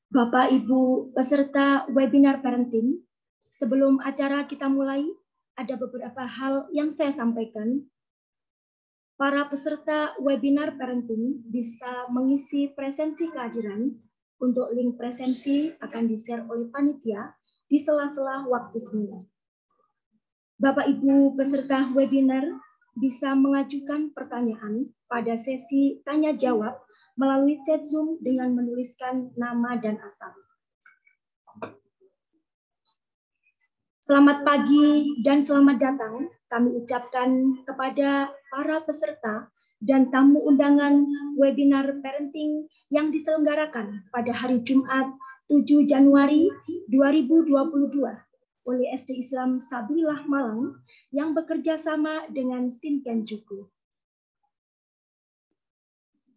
Bapak, Ibu, peserta webinar parenting, sebelum acara kita mulai, ada beberapa hal yang saya sampaikan. Para peserta webinar parenting bisa mengisi presensi kehadiran. Untuk link presensi akan di-share oleh panitia di sela-sela waktu seminar. Bapak, Ibu, peserta webinar bisa mengajukan pertanyaan pada sesi tanya-jawab melalui chat Zoom dengan menuliskan nama dan asal. Selamat pagi dan selamat datang kami ucapkan kepada para peserta dan tamu undangan webinar parenting yang diselenggarakan pada hari Jumat 7 Januari 2022 oleh SD Islam Sabilillah Malang yang bekerja sama dengan Sinkenjuku.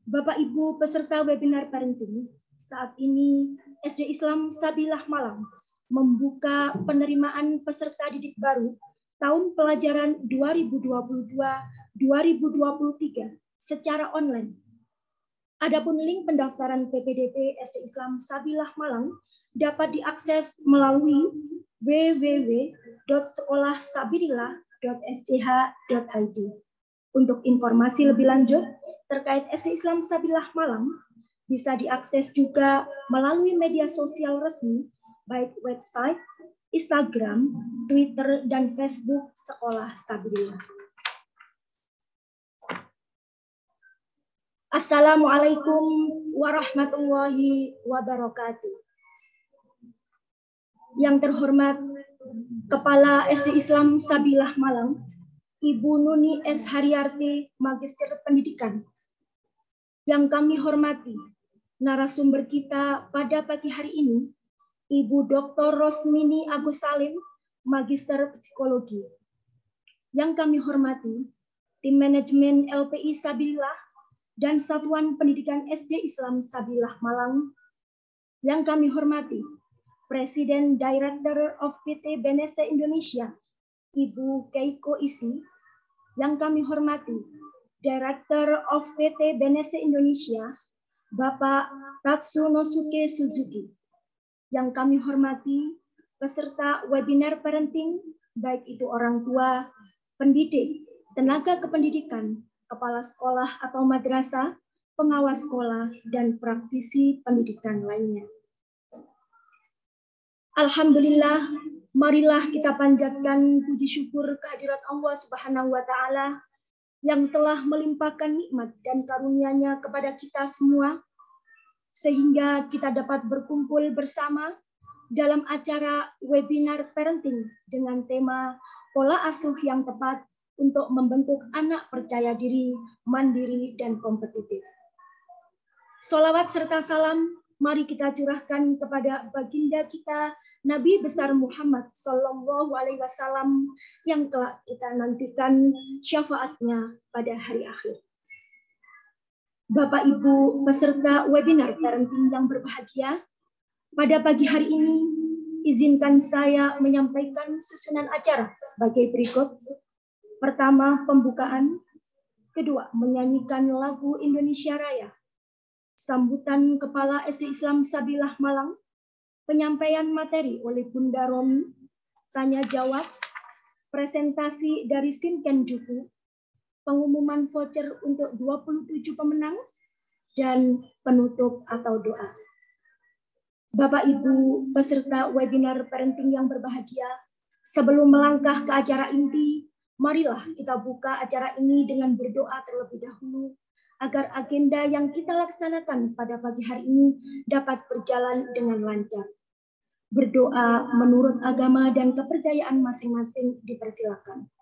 Bapak Ibu peserta webinar parenting, saat ini SD Islam Sabilillah Malang membuka penerimaan peserta didik baru tahun pelajaran 2022-2023 secara online. Adapun link pendaftaran PPDB SD Islam Sabilillah Malang dapat diakses melalui www.sekolahsabilillah.sch.id. Untuk informasi lebih lanjut terkait SD Islam Sabilillah Malang bisa diakses juga melalui media sosial resmi baik website, Instagram, Twitter, dan Facebook Sekolah Sabilillah. Assalamualaikum warahmatullahi wabarakatuh. Yang terhormat Kepala SD Islam Sabilillah Malang, Ibu Nuni S. Haryarti, Magister Pendidikan. Yang kami hormati narasumber kita pada pagi hari ini, Ibu Dr. Rosmini Agus Salim, Magister Psikologi. Yang kami hormati tim manajemen LPI Sabilillah dan Satuan Pendidikan SD Islam Sabilillah Malang. Yang kami hormati Presiden Director of PT BNST Indonesia, Ibu Keiko Isi. Yang kami hormati Director of PT BNST Indonesia, Bapak Tatsunosuke Suzuki. Yang kami hormati peserta webinar parenting, baik itu orang tua, pendidik, tenaga kependidikan, kepala sekolah atau madrasah, pengawas sekolah, dan praktisi pendidikan lainnya. Alhamdulillah, marilah kita panjatkan puji syukur kehadirat Allah Subhanahu wa Ta'ala yang telah melimpahkan nikmat dan karunia-Nya kepada kita semua, sehingga kita dapat berkumpul bersama dalam acara webinar parenting dengan tema pola asuh yang tepat untuk membentuk anak percaya diri, mandiri, dan kompetitif. Sholawat serta salam mari kita curahkan kepada baginda kita Nabi besar Muhammad Sallallahu Alaihi Wasallam yang telah kita nantikan syafaatnya pada hari akhir. Bapak Ibu peserta webinar parenting yang berbahagia, pada pagi hari ini izinkan saya menyampaikan susunan acara sebagai berikut. Pertama, pembukaan. Kedua, menyanyikan lagu Indonesia Raya. Sambutan Kepala SD Islam Sabilillah Malang. Penyampaian materi oleh Bunda Romi. Tanya jawab. Presentasi dari Sinkenjuku. Pengumuman voucher untuk 27 pemenang. Dan penutup atau doa. Bapak Ibu peserta webinar parenting yang berbahagia, sebelum melangkah ke acara inti, marilah kita buka acara ini dengan berdoa terlebih dahulu agar agenda yang kita laksanakan pada pagi hari ini dapat berjalan dengan lancar. Berdoa menurut agama dan kepercayaan masing-masing dipersilakan.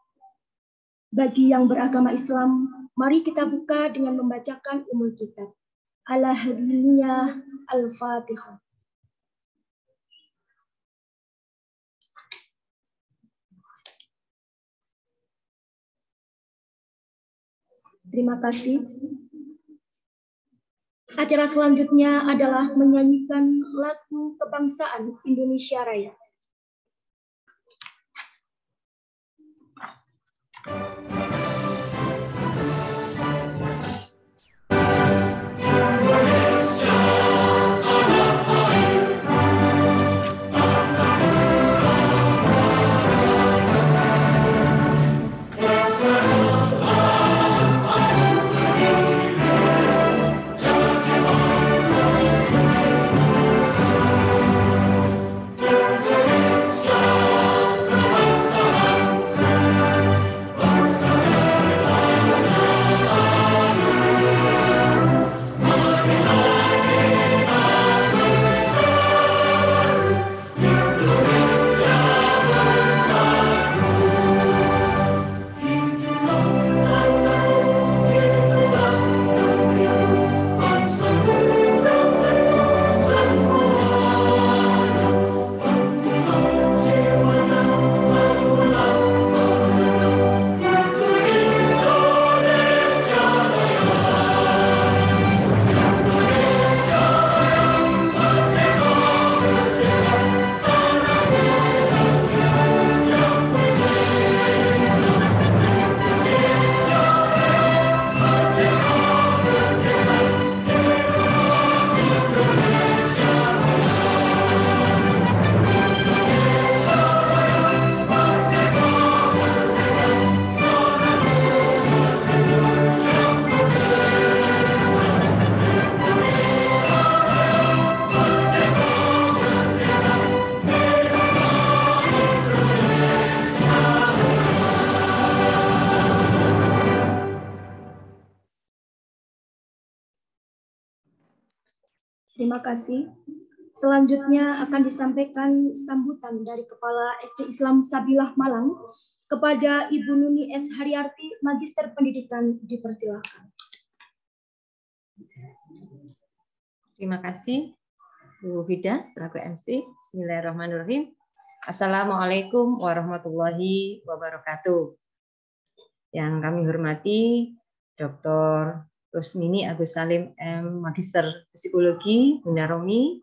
Bagi yang beragama Islam, mari kita buka dengan membacakan Ummul Kitab. Al-Hadiyah Al-Fatihah. Terima kasih. Acara selanjutnya adalah menyanyikan lagu kebangsaan Indonesia Raya. Indonesia, Terima kasih. Selanjutnya akan disampaikan sambutan dari Kepala SD Islam Sabilah Malang kepada Ibu Nuni S. Haryarti, Magister Pendidikan, dipersilakan. Terima kasih, Bu Vida, selaku MC. Bismillahirrahmanirrahim. Assalamualaikum warahmatullahi wabarakatuh. Yang kami hormati Dr. Rusmini Agus Salim M. Magister Psikologi, Bunda Romi,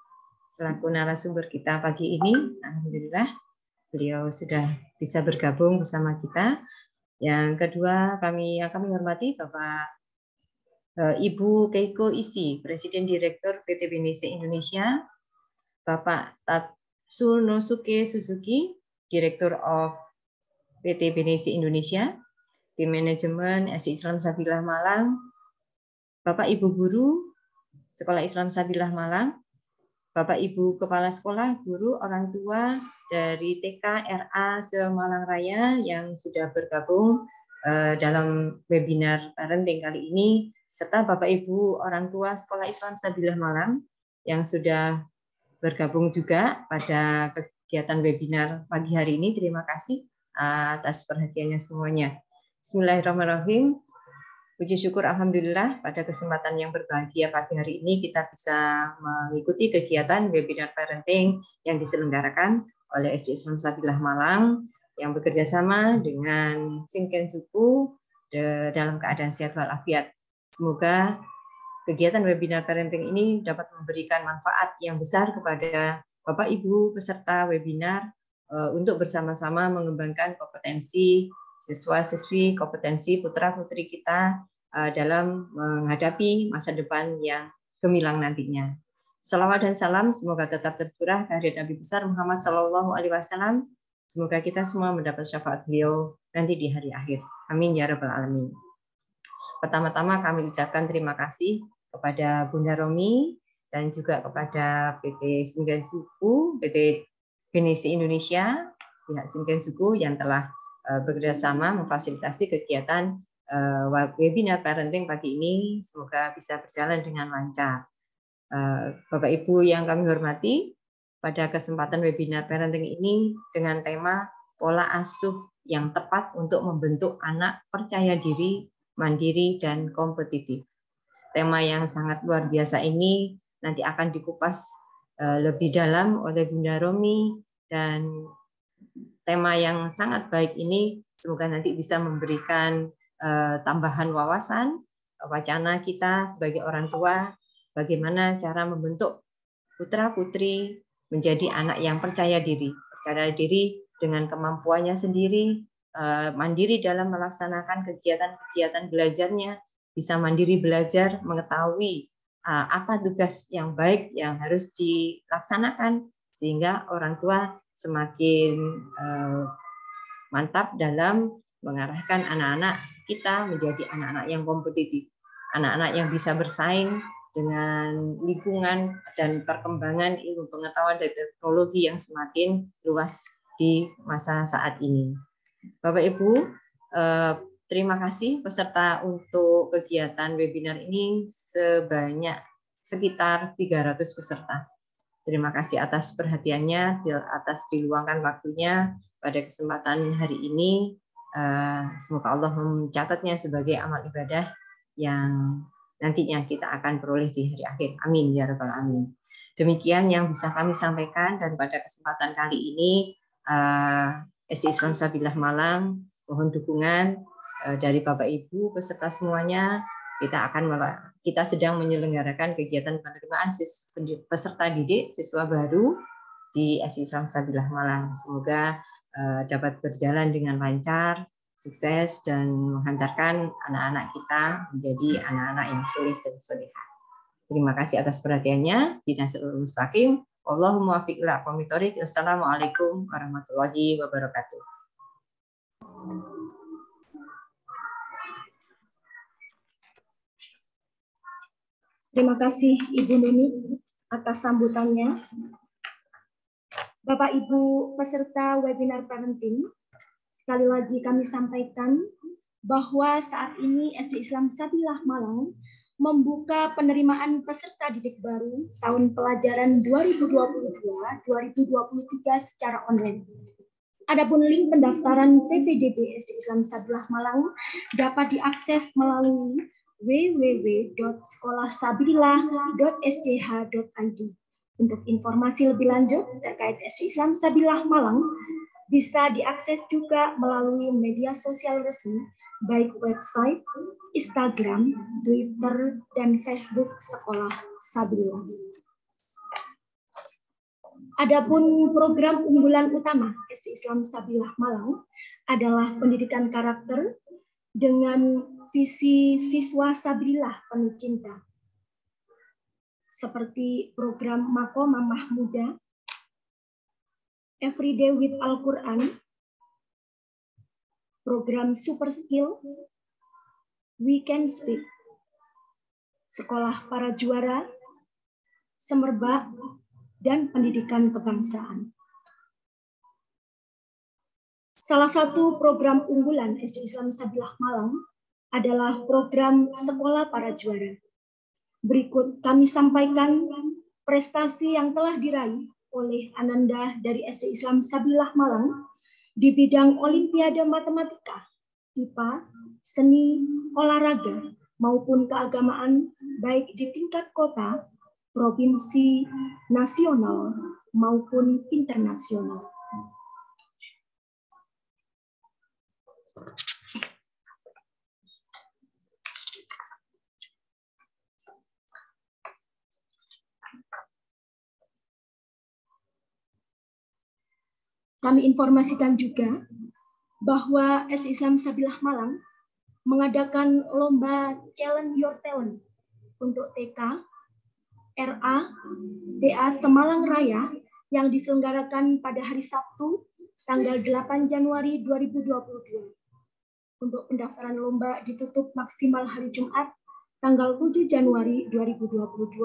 selaku narasumber kita pagi ini. Alhamdulillah, beliau sudah bisa bergabung bersama kita. Yang kedua, yang kami hormati Bapak Ibu Keiko Isi, Presiden Direktur PT BNC Indonesia, Bapak Tatsunosuke Suzuki, Direktur of PT BNC Indonesia, Tim Manajemen SD Islam Sabilah Malang, Bapak Ibu Guru Sekolah Islam Sabilah Malang, Bapak Ibu Kepala Sekolah, Guru, Orang Tua dari TK RA Semalang Raya yang sudah bergabung dalam webinar parenting kali ini, serta Bapak Ibu orang tua Sekolah Islam Sabilah Malang yang sudah bergabung juga pada kegiatan webinar pagi hari ini. Terima kasih atas perhatiannya semuanya. Bismillahirrahmanirrahim. Puji syukur alhamdulillah pada kesempatan yang berbahagia pagi hari ini kita bisa mengikuti kegiatan webinar parenting yang diselenggarakan oleh SD Islam Sabilah Malang yang bekerja sama dengan Shinkensuku dalam keadaan sehat walafiat. Semoga kegiatan webinar parenting ini dapat memberikan manfaat yang besar kepada Bapak Ibu peserta webinar untuk bersama-sama mengembangkan kompetensi siswa-siswi, kompetensi putra-putri kita dalam menghadapi masa depan yang gemilang nantinya. Salawat dan salam semoga tetap tercurah kehadirat Nabi besar Muhammad SAW. Semoga kita semua mendapat syafaat beliau nanti di hari akhir. Amin ya rabbal alamin. Pertama-tama kami ucapkan terima kasih kepada Bunda Romi dan juga kepada PT Shinkensuku, PT BNC Indonesia, pihak Shinkensuku yang telah bekerjasama memfasilitasi kegiatan webinar parenting pagi ini. Semoga bisa berjalan dengan lancar. Bapak Ibu yang kami hormati, pada kesempatan webinar parenting ini dengan tema pola asuh yang tepat untuk membentuk anak percaya diri, mandiri, dan kompetitif. Tema yang sangat luar biasa ini nanti akan dikupas lebih dalam oleh Bunda Romi, dan tema yang sangat baik ini semoga nanti bisa memberikan tambahan wawasan, wacana kita sebagai orang tua, bagaimana cara membentuk putra-putri menjadi anak yang percaya diri dengan kemampuannya sendiri, mandiri dalam melaksanakan kegiatan-kegiatan belajarnya, bisa mandiri belajar, mengetahui apa tugas yang baik yang harus dilaksanakan, sehingga orang tua semakin mantap dalam mengarahkan anak-anak kita menjadi anak-anak yang kompetitif, anak-anak yang bisa bersaing dengan lingkungan dan perkembangan ilmu pengetahuan dan teknologi yang semakin luas di masa saat ini. Bapak Ibu, terima kasih peserta untuk kegiatan webinar ini sebanyak sekitar 300 peserta. Terima kasih atas perhatiannya, atas diluangkan waktunya pada kesempatan hari ini. Semoga Allah mencatatnya sebagai amal ibadah yang nantinya kita akan peroleh di hari akhir. Amin ya rabbal alamin. Demikian yang bisa kami sampaikan, dan pada kesempatan kali ini SD Islam Sabilah Malang mohon dukungan dari Bapak Ibu peserta semuanya. Kita sedang menyelenggarakan kegiatan penerimaan peserta didik siswa baru di SD Islam Sabilah Malang. Semoga dapat berjalan dengan lancar, sukses, dan menghantarkan anak-anak kita menjadi anak-anak yang soleh dan solehah. Terima kasih atas perhatiannya. Dinasirul Mustaqim. Allahumma waffiq ila aqwamit thoriq. Wassalamualaikum warahmatullahi wabarakatuh. Terima kasih Ibu Nuni atas sambutannya. Bapak Ibu peserta webinar parenting, sekali lagi kami sampaikan bahwa saat ini SD Islam Sabilah Malang membuka penerimaan peserta didik baru tahun pelajaran 2022-2023 secara online. Adapun link pendaftaran PPDB SD Islam Sabilah Malang dapat diakses melalui www.sekolahsabilillah.sch.id. Untuk informasi lebih lanjut terkait SD Islam Sabilah Malang bisa diakses juga melalui media sosial resmi, baik website, Instagram, Twitter, dan Facebook Sekolah Sabilah. Adapun program unggulan utama SD Islam Sabilah Malang adalah pendidikan karakter dengan visi siswa Sabilah penuh cinta, seperti program Makomah Mahmuda, Everyday with Al-Quran, program Super Skill, We Can Speak, Sekolah Para Juara, Semerbak, dan pendidikan kebangsaan. Salah satu program unggulan SD Islam Sabilah Malang adalah program Sekolah Para Juara. Berikut kami sampaikan prestasi yang telah diraih oleh Ananda dari SD Islam Sabilah Malang di bidang Olimpiade Matematika, IPA, seni, olahraga, maupun keagamaan baik di tingkat kota, provinsi, nasional, maupun internasional. Kami informasikan juga bahwa SD Islam Sabilah Malang mengadakan lomba Challenge Your Talent untuk TK, RA, DA Semalang Raya yang diselenggarakan pada hari Sabtu, tanggal 8 Januari 2022. Untuk pendaftaran lomba ditutup maksimal hari Jumat, tanggal 7 Januari 2022,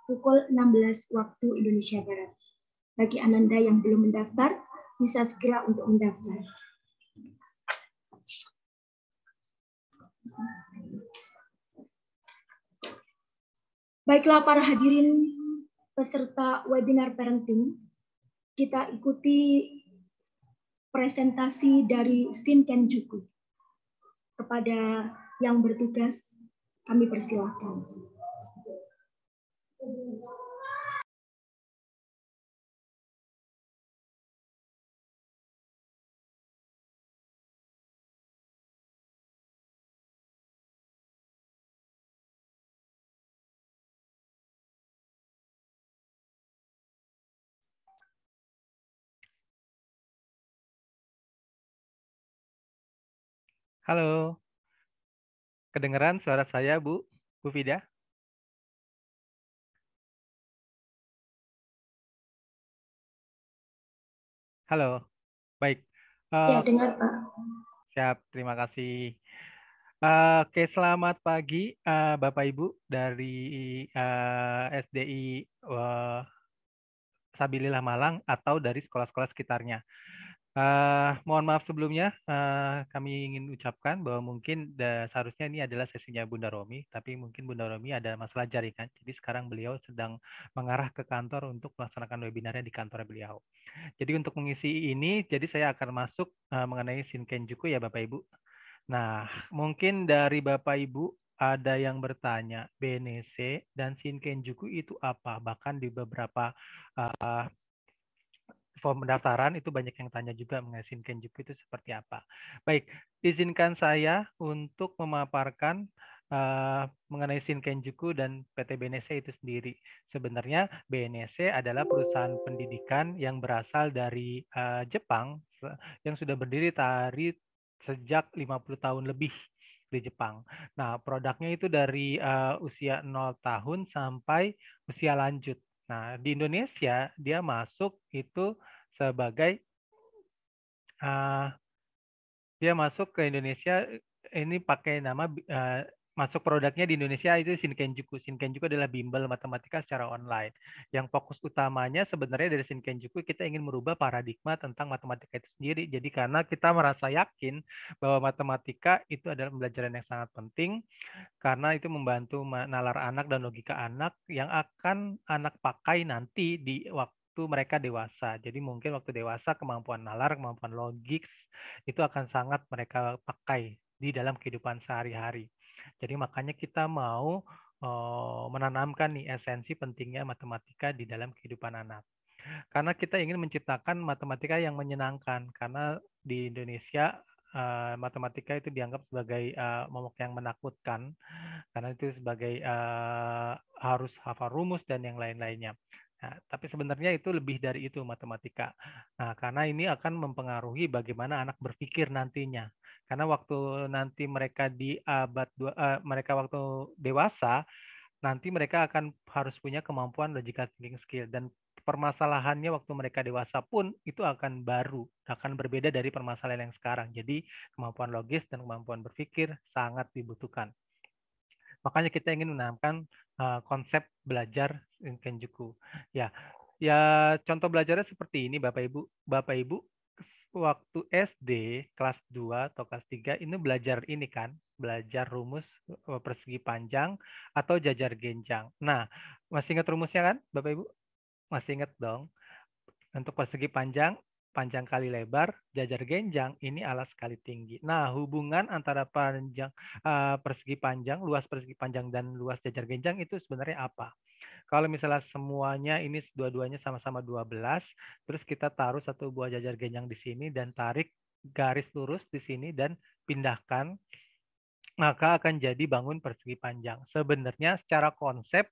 pukul 16 waktu Indonesia Barat. Bagi Ananda yang belum mendaftar, bisa segera untuk mendaftar. Baiklah para hadirin peserta webinar parenting, kita ikuti presentasi dari Shinken Juku. Kepada yang bertugas, kami persilahkan. Halo, kedengeran suara saya, Bu Vida? Halo, baik. Ya, dengar Pak. Siap, terima kasih. Oke, selamat pagi Bapak Ibu dari SDI Sabilillah Malang atau dari sekolah-sekolah sekitarnya. Mohon maaf sebelumnya, kami ingin ucapkan bahwa mungkin seharusnya ini adalah sesinya Bunda Romi, tapi mungkin Bunda Romi ada masalah jaringan, jadi sekarang beliau sedang mengarah ke kantor untuk melaksanakan webinarnya di kantor beliau. Jadi untuk mengisi ini, jadi saya akan masuk mengenai Shinken Juku ya Bapak Ibu. Nah, mungkin dari Bapak Ibu ada yang bertanya, BNC dan Shinken Juku itu apa? Bahkan di beberapa form pendaftaran itu banyak yang tanya juga mengenai Shinken Juku itu seperti apa. Baik, izinkan saya untuk memaparkan mengenai Shinken Juku dan PT BNC itu sendiri. Sebenarnya BNC adalah perusahaan pendidikan yang berasal dari Jepang yang sudah berdiri dari sejak 50 tahun lebih di Jepang. Nah, produknya itu dari usia 0 tahun sampai usia lanjut. Nah, di Indonesia dia masuk itu sebagai dia masuk ke Indonesia ini pakai nama masuk produknya di Indonesia itu Shinkenjuku. Shinkenjuku adalah bimbel matematika secara online. Yang fokus utamanya sebenarnya dari Shinkenjuku kita ingin merubah paradigma tentang matematika itu sendiri. Jadi karena kita merasa yakin bahwa matematika itu adalah pembelajaran yang sangat penting karena itu membantu nalar anak dan logika anak yang akan anak pakai nanti di waktu mereka dewasa. Jadi mungkin waktu dewasa kemampuan nalar, kemampuan logik itu akan sangat mereka pakai di dalam kehidupan sehari-hari. Jadi makanya kita mau menanamkan nih esensi pentingnya matematika di dalam kehidupan anak. Karena kita ingin menciptakan matematika yang menyenangkan. Karena di Indonesia matematika itu dianggap sebagai momok yang menakutkan. Karena itu sebagai harus hafal rumus dan yang lain-lainnya. Nah, tapi sebenarnya itu lebih dari itu matematika. Nah, karena ini akan mempengaruhi bagaimana anak berpikir nantinya. Karena waktu nanti mereka di mereka waktu dewasa, nanti mereka akan harus punya kemampuan logical thinking skill dan permasalahannya waktu mereka dewasa pun itu akan baru, akan berbeda dari permasalahan yang sekarang. Jadi kemampuan logis dan kemampuan berpikir sangat dibutuhkan. Makanya kita ingin menanamkan konsep belajar Shinkenjuku. Ya, contoh belajarnya seperti ini Bapak Ibu. Bapak Ibu waktu SD kelas 2 atau kelas 3 ini belajar ini kan, belajar rumus persegi panjang atau jajar genjang. Nah, masih ingat rumusnya kan Bapak Ibu? Masih ingat dong. Untuk persegi panjang, panjang kali lebar, jajar genjang, ini alas kali tinggi. Nah, hubungan antara persegi panjang, luas persegi panjang, dan luas jajar genjang itu sebenarnya apa? Kalau misalnya semuanya ini dua-duanya sama-sama 12, terus kita taruh satu buah jajar genjang di sini dan tarik garis lurus di sini dan pindahkan, maka akan jadi bangun persegi panjang. Sebenarnya secara konsep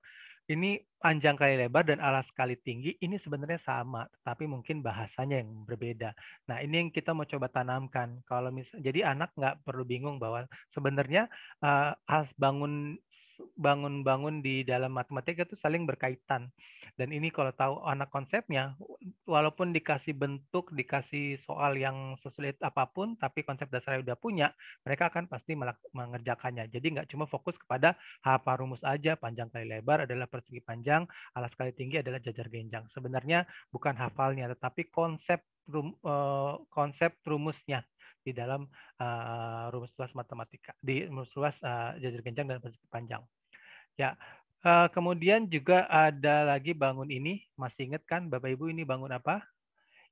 ini panjang kali lebar dan alas kali tinggi ini sebenarnya sama, tapi mungkin bahasanya yang berbeda. Nah, ini yang kita mau coba tanamkan. Kalau jadi anak nggak perlu bingung bahwa sebenarnya bangun-bangun di dalam matematika itu saling berkaitan. Dan ini kalau tahu anak konsepnya, walaupun dikasih bentuk, dikasih soal yang sesulit apapun, tapi konsep dasarnya udah punya, mereka akan pasti mengerjakannya. Jadi nggak cuma fokus kepada hafal rumus aja, panjang kali lebar adalah persegi panjang, alas kali tinggi adalah jajar genjang. Sebenarnya bukan hafalnya, tetapi konsep rumusnya di dalam rumus luas matematika, di rumus luas jajar genjang dan persegi panjang. Ya, kemudian juga ada lagi bangun ini, masih ingat kan Bapak Ibu ini bangun apa?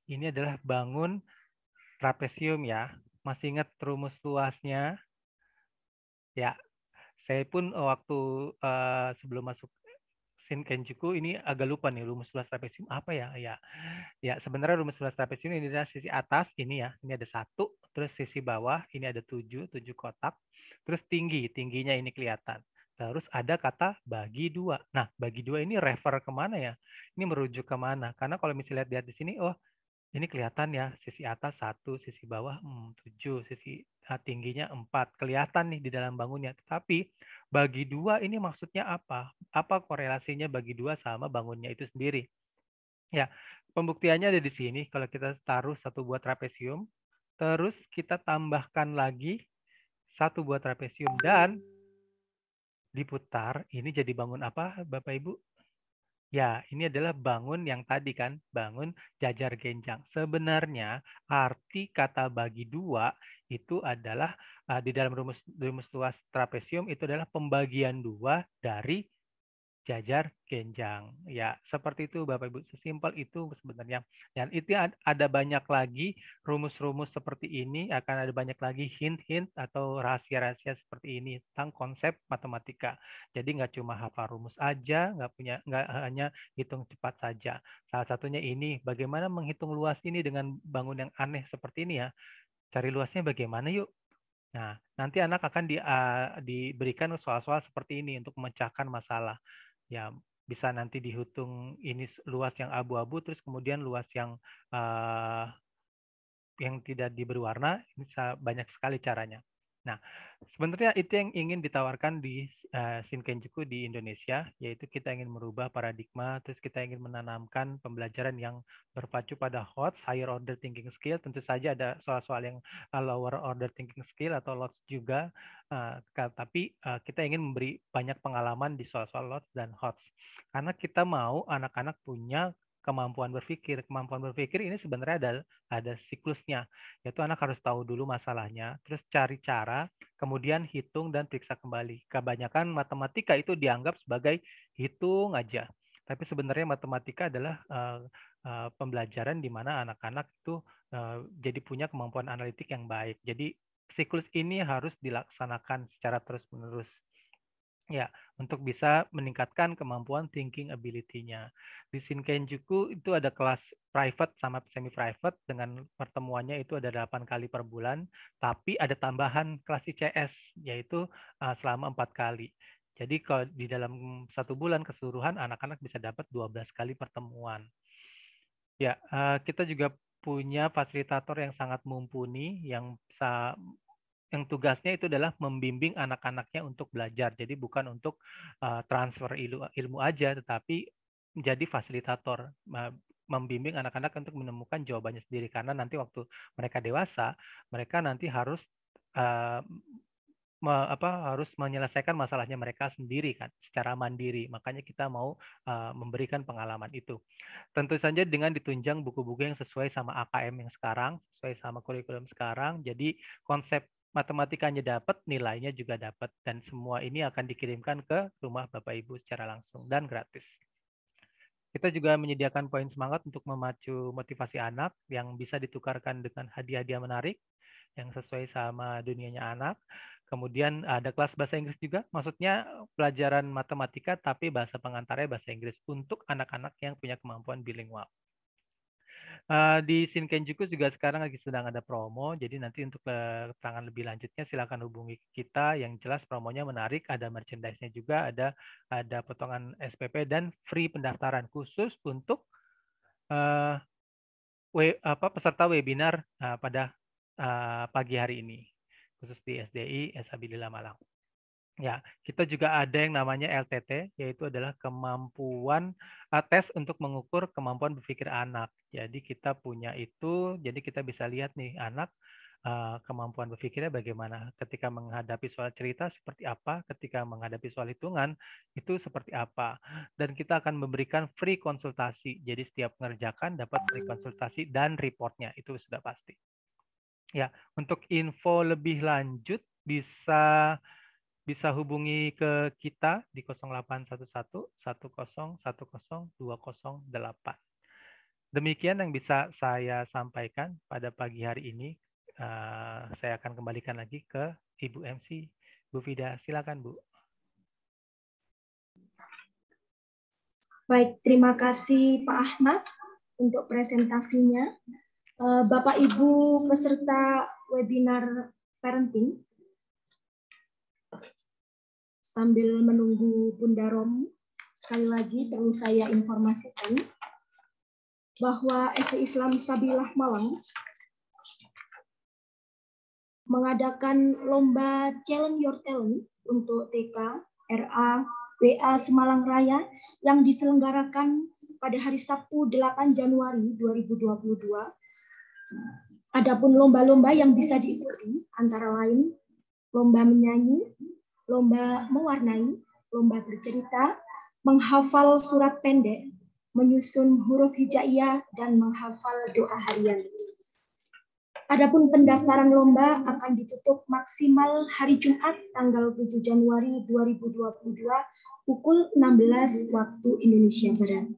Ini adalah bangun trapesium ya. Masih ingat rumus luasnya? Ya, saya pun waktu sebelum masuk Shinkenjuku ini agak lupa nih rumus luas trapesium apa ya? Ya sebenarnya rumus luas trapesium ini adalah sisi atas ini ya, ini ada 1, terus sisi bawah ini ada 7 kotak, terus tingginya ini kelihatan. Terus ada kata bagi 2. Nah, bagi 2 ini refer kemana ya? Ini merujuk kemana? Karena kalau misalnya lihat di sini, oh ini kelihatan ya, sisi atas 1, sisi bawah 7, sisi tingginya 4. Kelihatan nih di dalam bangunnya. Tetapi bagi 2 ini maksudnya apa? Apa korelasinya bagi 2 sama bangunnya itu sendiri? Ya, pembuktiannya ada di sini. Kalau kita taruh satu buah trapesium, terus kita tambahkan lagi satu buah trapesium dan diputar, ini jadi bangun apa Bapak Ibu? Ya, ini adalah bangun yang tadi kan, bangun jajar genjang. Sebenarnya arti kata bagi 2 itu adalah di dalam rumus luas trapesium itu adalah pembagian 2 dari jajar genjang. Ya, seperti itu Bapak Ibu. Sesimpel itu sebenarnya. Dan itu ada banyak lagi rumus-rumus seperti ini, akan ada banyak lagi hint-hint atau rahasia-rahasia seperti ini tentang konsep matematika. Jadi nggak cuma hafal rumus aja, nggak hanya hitung cepat saja. Salah satunya ini, bagaimana menghitung luas ini dengan bangun yang aneh seperti ini ya. Cari luasnya bagaimana yuk? Nah, nanti anak akan diberikan soal-soal seperti ini untuk memecahkan masalah. Ya, bisa nanti dihitung ini luas yang abu-abu, terus kemudian luas yang tidak diberi warna, bisa banyak sekali caranya. Nah, sebenarnya itu yang ingin ditawarkan di Shinkenjuku di Indonesia, yaitu kita ingin merubah paradigma, terus kita ingin menanamkan pembelajaran yang berpacu pada HOTS, higher order thinking skill. Tentu saja ada soal-soal yang lower order thinking skill atau LOTS juga, tapi kita ingin memberi banyak pengalaman di soal-soal LOTS dan HOTS. Karena kita mau anak-anak punya kemampuan berpikir. Kemampuan berpikir ini sebenarnya ada siklusnya, yaitu anak harus tahu dulu masalahnya, terus cari cara, kemudian hitung dan periksa kembali. Kebanyakan matematika itu dianggap sebagai hitung aja, tapi sebenarnya matematika adalah pembelajaran di mana anak-anak itu jadi punya kemampuan analitik yang baik. Jadi siklus ini harus dilaksanakan secara terus-menerus. Ya, untuk bisa meningkatkan kemampuan thinking ability-nya. Di Shinkenjuku itu ada kelas private sama semi-private, dengan pertemuannya itu ada 8 kali per bulan, tapi ada tambahan kelas ICS, yaitu selama 4 kali. Jadi kalau di dalam 1 bulan keseluruhan, anak-anak bisa dapat 12 kali pertemuan. Ya, kita juga punya fasilitator yang sangat mumpuni, yang tugasnya itu adalah membimbing anak-anaknya untuk belajar. Jadi bukan untuk transfer ilmu aja, tetapi menjadi fasilitator, membimbing anak-anak untuk menemukan jawabannya sendiri. Karena nanti waktu mereka dewasa, mereka nanti harus harus menyelesaikan masalahnya mereka sendiri kan, secara mandiri. Makanya kita mau memberikan pengalaman itu. Tentu saja dengan ditunjang buku-buku yang sesuai sama AKM yang sekarang, sesuai sama kurikulum sekarang. Jadi konsep matematikanya dapat, nilainya juga dapat, dan semua ini akan dikirimkan ke rumah Bapak Ibu secara langsung dan gratis. Kita juga menyediakan poin semangat untuk memacu motivasi anak yang bisa ditukarkan dengan hadiah-hadiah menarik yang sesuai sama dunianya anak. Kemudian ada kelas bahasa Inggris juga, maksudnya pelajaran matematika tapi bahasa pengantarnya bahasa Inggris untuk anak-anak yang punya kemampuan bilingual. Di Shinkenjuku juga sekarang lagi sedang ada promo, jadi nanti untuk keterangan lebih lanjutnya silakan hubungi kita. Yang jelas promonya menarik, ada merchandise-nya juga, ada potongan SPP dan free pendaftaran khusus untuk peserta webinar pada pagi hari ini, khusus di SDI Esa-Bilila Malang. Ya, kita juga ada yang namanya LTT, yaitu adalah kemampuan tes untuk mengukur kemampuan berpikir anak. Jadi kita punya itu, jadi kita bisa lihat nih anak kemampuan berpikirnya bagaimana. Ketika menghadapi soal cerita seperti apa, ketika menghadapi soal hitungan itu seperti apa. Dan kita akan memberikan free konsultasi. Jadi setiap mengerjakan dapat free konsultasi dan reportnya, itu sudah pasti. Ya, untuk info lebih lanjut bisa hubungi ke kita di 0811 10 10 208. Demikian yang bisa saya sampaikan pada pagi hari ini. Saya akan kembalikan lagi ke Ibu MC, Bu Vida. Silakan, Bu. Baik, terima kasih Pak Ahmad untuk presentasinya. Bapak Ibu peserta webinar parenting, sambil menunggu Bunda Romi, sekali lagi perlu saya informasikan bahwa SD Islam Sabilah Malang mengadakan lomba Challenge Your Talent untuk TK, RA, WA Semalang Raya yang diselenggarakan pada hari Sabtu 8 Januari 2022. Adapun lomba-lomba yang bisa diikuti antara lain lomba menyanyi, lomba mewarnai, lomba bercerita, menghafal surat pendek, menyusun huruf hijaiyah, dan menghafal doa harian. Adapun pendaftaran lomba akan ditutup maksimal hari Jumat tanggal 7 Januari 2022 pukul 16 waktu Indonesia Barat.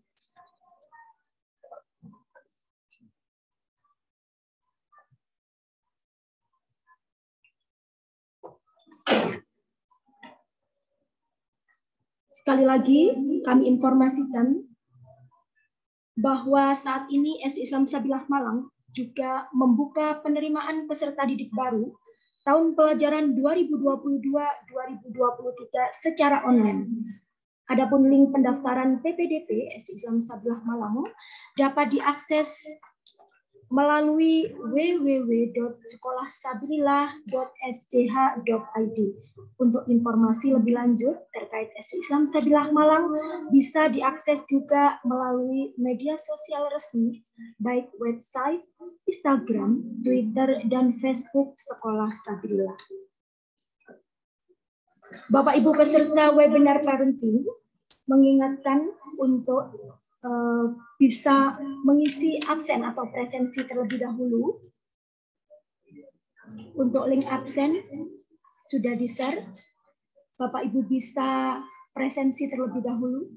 Sekali lagi, kami informasikan bahwa saat ini SD Islam Sabilah Malang juga membuka penerimaan peserta didik baru tahun pelajaran 2022-2023 secara online. Adapun link pendaftaran PPDP SD Islam Sabilah Malang dapat diakses melalui www.sekolahsabilillah.sch.id. Untuk informasi lebih lanjut terkait SD Islam Sabilillah Malang bisa diakses juga melalui media sosial resmi, baik website, Instagram, Twitter, dan Facebook Sekolah Sabilillah. Bapak Ibu peserta webinar parenting mengingatkan untuk bisa mengisi absen atau presensi terlebih dahulu. Untuk link absen sudah di-share. Bapak Ibu bisa presensi terlebih dahulu.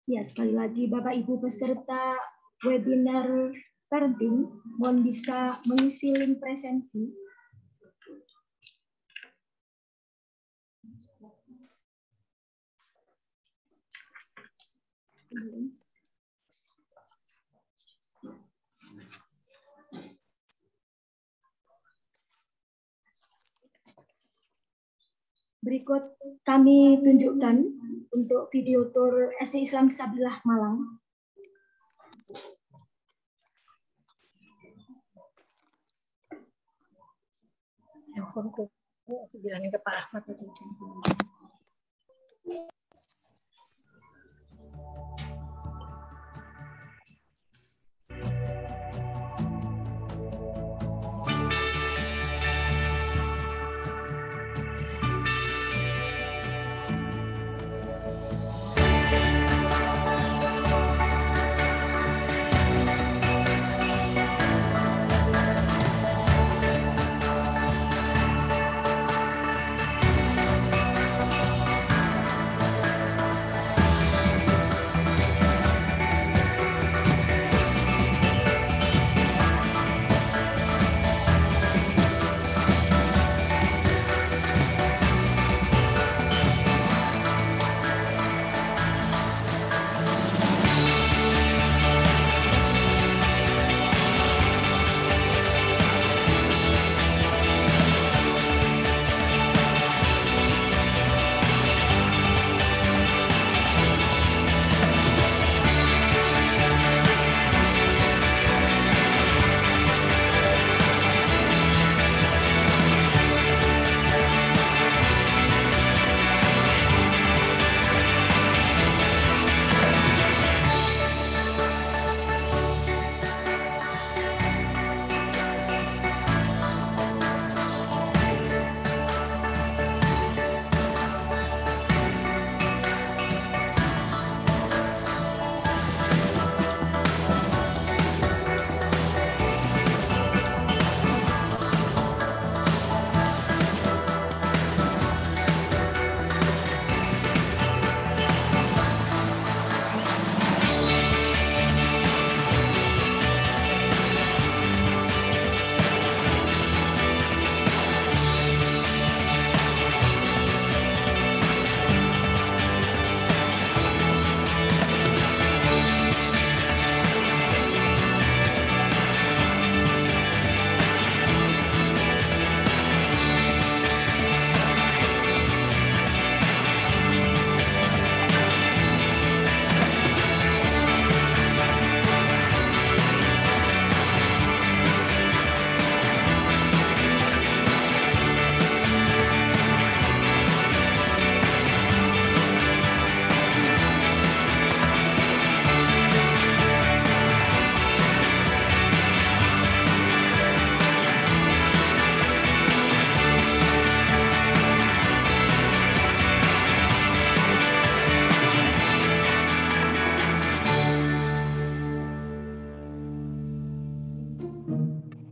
Ya, sekali lagi Bapak Ibu peserta webinar parenting, mohon bisa mengisi link presensi. Berikut kami tunjukkan untuk video tour SD Islam Sabilillah Malang. Bilangin ke Pak Ahmad.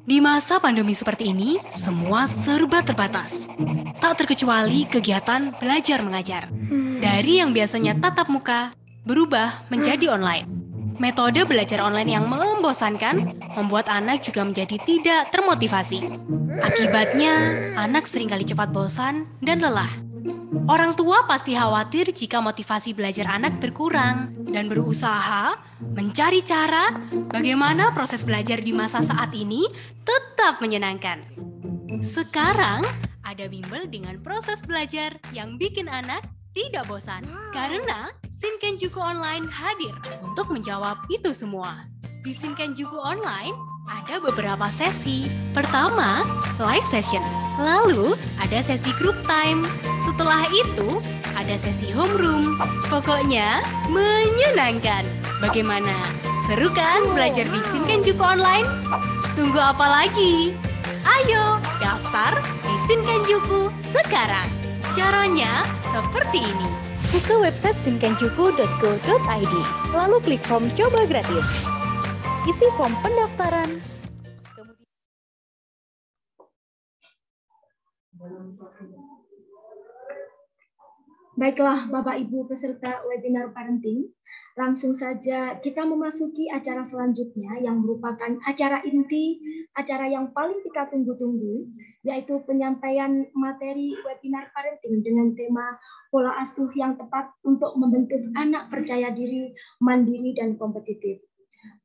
Di masa pandemi seperti ini, semua serba terbatas. Tak terkecuali kegiatan belajar mengajar. Dari yang biasanya tatap muka, berubah menjadi online. Metode belajar online yang membosankan membuat anak juga menjadi tidak termotivasi. Akibatnya, anak seringkali cepat bosan dan lelah. Orang tua pasti khawatir jika motivasi belajar anak berkurang dan berusaha mencari cara bagaimana proses belajar di masa saat ini tetap menyenangkan. Sekarang, ada bimbel dengan proses belajar yang bikin anak tidak bosan. Karena Shinkenjuku Online hadir untuk menjawab itu semua. Di Shinkenjuku Online, ada beberapa sesi. Pertama, live session. Lalu, ada sesi group time. Setelah itu, ada sesi homeroom. Pokoknya, menyenangkan. Bagaimana? Seru kan belajar di Shinkenjuku Online? Tunggu apa lagi? Ayo, daftar di Shinkenjuku sekarang. Caranya seperti ini. Buka website shinkenjuku.go.id, lalu klik form coba gratis. Isi form pendaftaran. Baiklah Bapak Ibu peserta webinar parenting, langsung saja kita memasuki acara selanjutnya yang merupakan acara inti, acara yang paling kita tunggu-tunggu, yaitu penyampaian materi webinar parenting dengan tema pola asuh yang tepat untuk membentuk anak percaya diri, mandiri, dan kompetitif.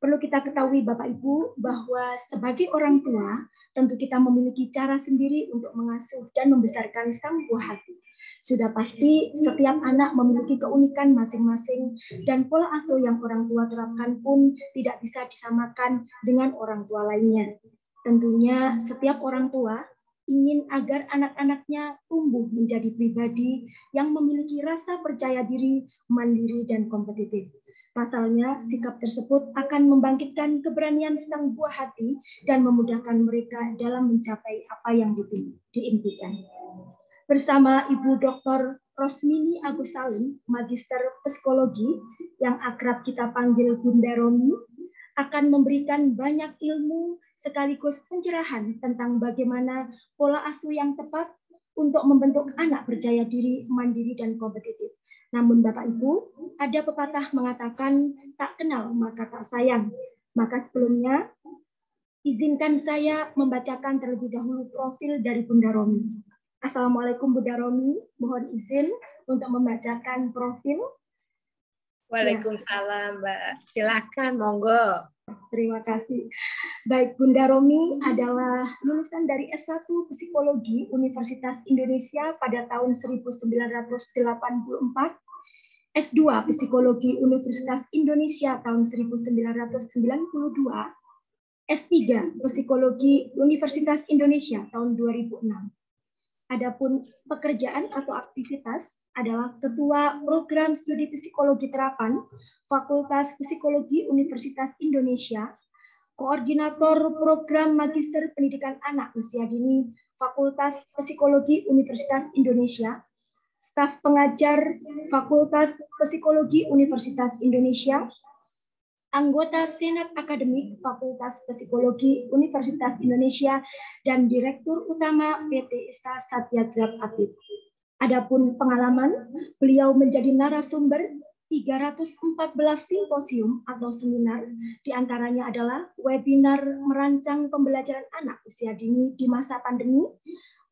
Perlu kita ketahui Bapak Ibu bahwa sebagai orang tua, tentu kita memiliki cara sendiri untuk mengasuh dan membesarkan sang buah hati. Sudah pasti setiap anak memiliki keunikan masing-masing dan pola asuh yang orang tua terapkan pun tidak bisa disamakan dengan orang tua lainnya. Tentunya setiap orang tua ingin agar anak-anaknya tumbuh menjadi pribadi yang memiliki rasa percaya diri, mandiri, dan kompetitif. Pasalnya, sikap tersebut akan membangkitkan keberanian sang buah hati dan memudahkan mereka dalam mencapai apa yang diimpikan. Bersama Ibu Dr. Rosmini Agus Salim, Magister Psikologi, yang akrab kita panggil Bunda Romi, akan memberikan banyak ilmu sekaligus pencerahan tentang bagaimana pola asuh yang tepat untuk membentuk anak percaya diri, mandiri, dan kompetitif. Namun Bapak Ibu, ada pepatah mengatakan tak kenal maka tak sayang. Maka sebelumnya, izinkan saya membacakan terlebih dahulu profil dari Bunda Romi. Assalamualaikum Bunda Romi, mohon izin untuk membacakan profil. Waalaikumsalam Mbak, silakan monggo. Terima kasih. Baik, Bunda Romi adalah lulusan dari S1 Psikologi Universitas Indonesia pada tahun 1984, S2 Psikologi Universitas Indonesia tahun 1992, S3 Psikologi Universitas Indonesia tahun 2006. Adapun pekerjaan atau aktivitas adalah Ketua Program Studi Psikologi Terapan Fakultas Psikologi Universitas Indonesia, Koordinator Program Magister Pendidikan Anak Usia Dini Fakultas Psikologi Universitas Indonesia, Staf Pengajar Fakultas Psikologi Universitas Indonesia, anggota Senat Akademik Fakultas Psikologi Universitas Indonesia, dan Direktur Utama PT Esa Satyagraph Atlet. Adapun pengalaman, beliau menjadi narasumber 314 simposium atau seminar, diantaranya adalah webinar merancang pembelajaran anak usia dini di masa pandemi,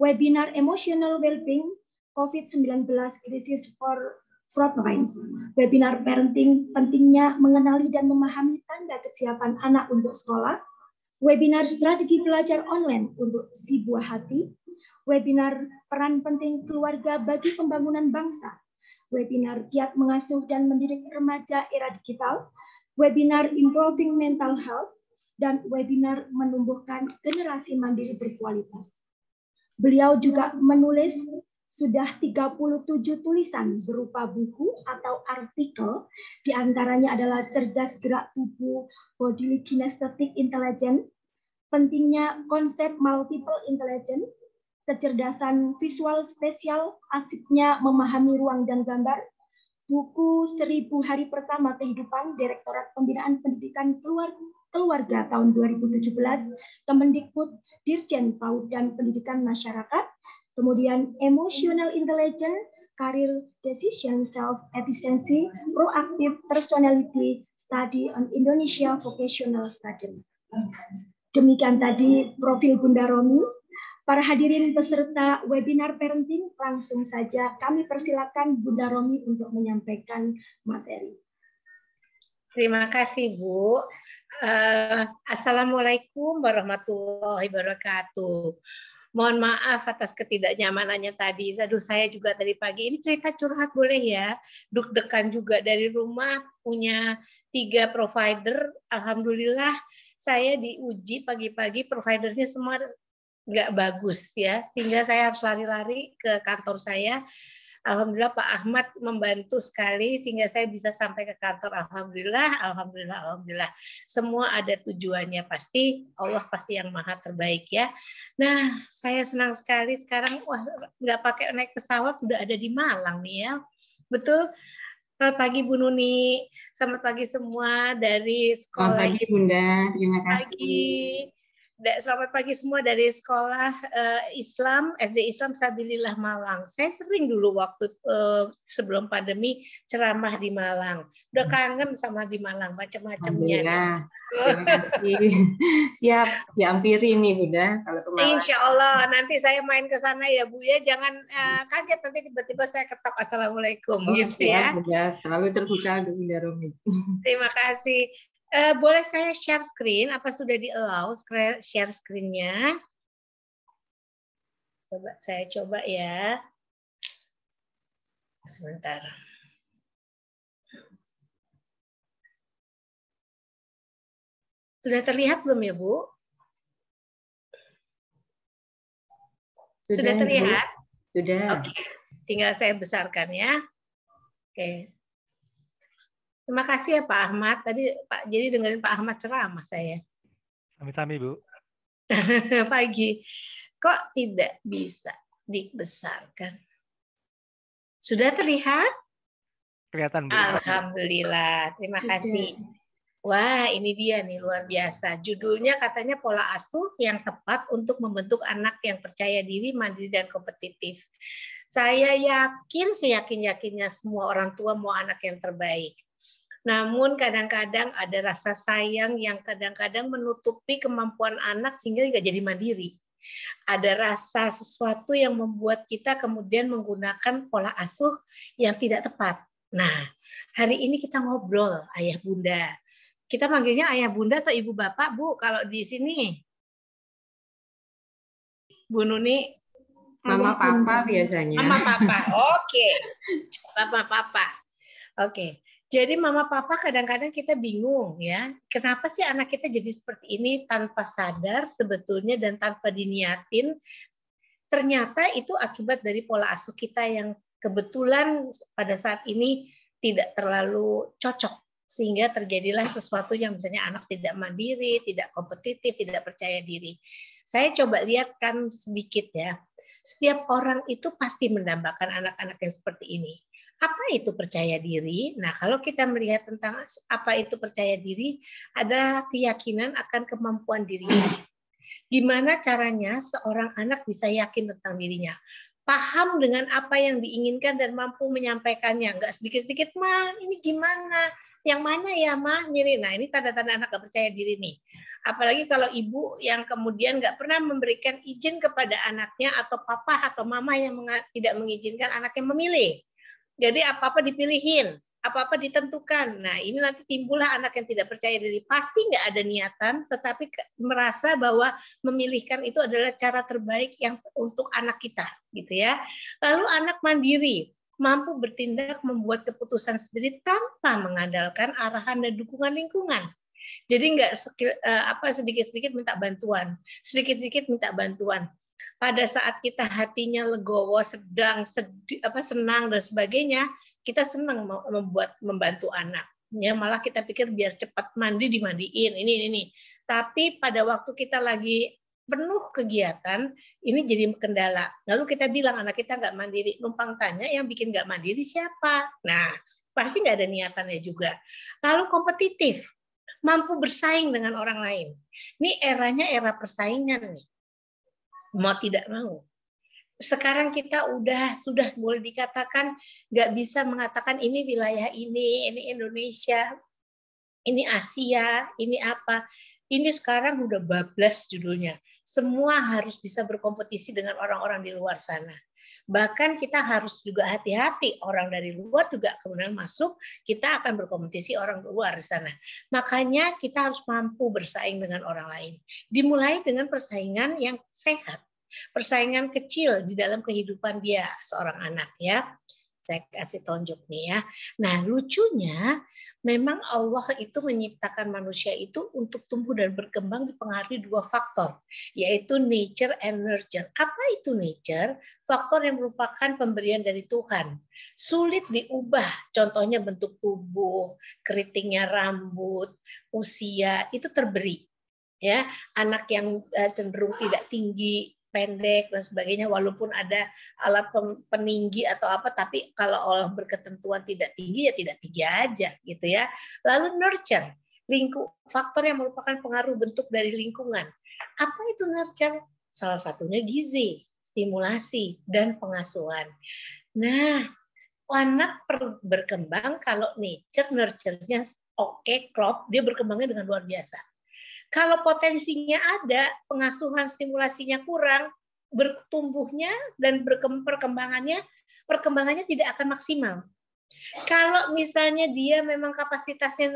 webinar Emotional Wellbeing COVID-19 Crisis for Frontlines, webinar parenting pentingnya mengenali dan memahami tanda kesiapan anak untuk sekolah, webinar strategi belajar online untuk si buah hati, webinar peran penting keluarga bagi pembangunan bangsa, webinar giat mengasuh dan mendidik remaja era digital, webinar improving mental health, dan webinar menumbuhkan generasi mandiri berkualitas. Beliau juga menulis sudah 37 tulisan berupa buku atau artikel, diantaranya adalah Cerdas Gerak Tubuh, Bodily Kinesthetic Intelligence, pentingnya konsep multiple intelligence, kecerdasan visual spesial, asiknya memahami ruang dan gambar, buku 1000 Hari Pertama Kehidupan Direktorat Pembinaan Pendidikan Keluarga tahun 2017, Kemendikbud, Dirjen PAUD dan Pendidikan Masyarakat, kemudian Emotional Intelligence, career decision, self-efficiency, proactive personality, study on Indonesia vocational study. Demikian tadi profil Bunda Romi. Para hadirin peserta webinar parenting, langsung saja kami persilakan Bunda Romi untuk menyampaikan materi. Terima kasih, Bu. Assalamualaikum warahmatullahi wabarakatuh. Mohon maaf atas ketidaknyamanannya tadi. Aduh, saya juga tadi pagi, ini cerita curhat boleh ya? Deg-degan juga dari rumah, punya 3 provider. Alhamdulillah, saya diuji pagi-pagi, providernya semua nggak bagus ya, sehingga saya harus lari-lari ke kantor saya. Alhamdulillah Pak Ahmad membantu sekali sehingga saya bisa sampai ke kantor. Alhamdulillah, alhamdulillah, alhamdulillah. Semua ada tujuannya pasti. Allah pasti yang maha terbaik ya. Nah, saya senang sekali sekarang. Wah, nggak pakai naik pesawat sudah ada di Malang nih ya. Betul. Selamat pagi Bu Nuni. Selamat pagi semua dari sekolah. Selamat pagi Bunda. Terima kasih. Pagi. Selamat pagi semua dari sekolah Islam, SD Islam Sabilillah Malang. Saya sering dulu waktu sebelum pandemi ceramah di Malang. Udah kangen sama di Malang, macam-macamnya. Terima kasih. Siap, diampiri nih Bunda kalau ke Malang. Insya Allah, nanti saya main ke sana ya Bu ya. Jangan kaget nanti tiba-tiba saya ketok Assalamualaikum. Gitu ya. Bunda, selalu terbuka Bunda Romi. Terima kasih. Boleh saya share screen? Apa sudah di-allow share screen-nya? Saya coba ya. Sebentar. Sudah terlihat belum ya, Bu? Sudah terlihat? Sudah. Oke. Tinggal saya besarkan ya. Oke. Terima kasih ya Pak Ahmad. Tadi Pak, jadi dengerin Pak Ahmad ceramah saya. Sami-sami Bu. Pagi. Kok tidak bisa dibesarkan? Sudah terlihat? Kelihatan Bu. Alhamdulillah. Terima kasih. Wah, ini dia nih luar biasa. Judulnya katanya pola asuh yang tepat untuk membentuk anak yang percaya diri, mandiri dan kompetitif. Saya yakin, seyakin-yakinnya semua orang tua mau anak yang terbaik. Namun kadang-kadang ada rasa sayang yang kadang-kadang menutupi kemampuan anak sehingga nggak jadi mandiri. Ada rasa sesuatu yang membuat kita kemudian menggunakan pola asuh yang tidak tepat. Nah, hari ini kita ngobrol ayah bunda. Kita manggilnya ayah bunda atau ibu bapak, Bu, kalau di sini? Bu Nuni? Mama papa biasanya. Mama papa, oke. Mama papa, oke. Jadi mama papa kadang-kadang kita bingung ya, kenapa sih anak kita jadi seperti ini tanpa sadar sebetulnya dan tanpa diniatin. Ternyata itu akibat dari pola asuh kita yang kebetulan pada saat ini tidak terlalu cocok. Sehingga terjadilah sesuatu yang misalnya anak tidak mandiri, tidak kompetitif, tidak percaya diri. Saya coba lihatkan sedikit ya. Setiap orang itu pasti mendambakan anak-anak yang seperti ini. Apa itu percaya diri? Nah, kalau kita melihat tentang apa itu percaya diri, ada keyakinan akan kemampuan dirinya. Gimana caranya seorang anak bisa yakin tentang dirinya? Paham dengan apa yang diinginkan dan mampu menyampaikannya. Enggak sedikit-sedikit, "Ma, ini gimana? Yang mana ya, Ma?" Mirip. Nah, ini tanda-tanda anak nggak percaya diri nih. Apalagi kalau ibu yang kemudian nggak pernah memberikan izin kepada anaknya, atau papa atau mama yang tidak mengizinkan anaknya memilih. Jadi apa-apa dipilihin, apa-apa ditentukan. Nah, ini nanti timbullah anak yang tidak percaya diri. Pasti nggak ada niatan, tetapi merasa bahwa memilihkan itu adalah cara terbaik yang untuk anak kita, gitu ya. Lalu anak mandiri, mampu bertindak membuat keputusan sendiri tanpa mengandalkan arahan dan dukungan lingkungan. Jadi nggak sedikit-sedikit minta bantuan, sedikit-sedikit minta bantuan. Pada saat kita hatinya legowo, sedang senang dan sebagainya, kita senang membantu anak. Ya, malah kita pikir biar cepat mandi dimandiin, ini. Tapi pada waktu kita lagi penuh kegiatan, ini jadi kendala. Lalu kita bilang anak kita nggak mandiri, numpang tanya yang bikin nggak mandiri siapa? Nah, pasti nggak ada niatannya juga. Lalu kompetitif, mampu bersaing dengan orang lain. Ini eranya era persaingan nih. Mau tidak mau. sekarang kita sudah boleh dikatakan nggak bisa mengatakan ini wilayah ini Indonesia, ini Asia, ini apa. Ini sekarang udah bablas judulnya. Semua harus bisa berkompetisi dengan orang-orang di luar sana. Bahkan kita harus juga hati-hati, orang dari luar juga kemudian masuk, kita akan berkompetisi orang luar di sana. Makanya kita harus mampu bersaing dengan orang lain. Dimulai dengan persaingan yang sehat. Persaingan kecil di dalam kehidupan dia, seorang anak ya. Saya kasih tunjuk nih ya. Nah, lucunya memang Allah itu menciptakan manusia itu untuk tumbuh dan berkembang dipengaruhi dua faktor, yaitu nature and nurture. Apa itu nature? Faktor yang merupakan pemberian dari Tuhan. Sulit diubah, contohnya bentuk tubuh, keritingnya rambut, usia, itu terberi. Ya, anak yang cenderung tidak tinggi, pendek dan sebagainya, walaupun ada alat peninggi atau apa, tapi kalau Allah berketentuan tidak tinggi ya tidak tinggi aja gitu ya. Lalu nurture, faktor yang merupakan pengaruh bentuk dari lingkungan. Apa itu nurture? Salah satunya gizi, stimulasi dan pengasuhan. Nah, anak berkembang kalau nature nurture-nya oke, klop, dia berkembangnya dengan luar biasa. Kalau potensinya ada, pengasuhan stimulasinya kurang, bertumbuhnya dan perkembangannya tidak akan maksimal. Kalau misalnya dia memang kapasitasnya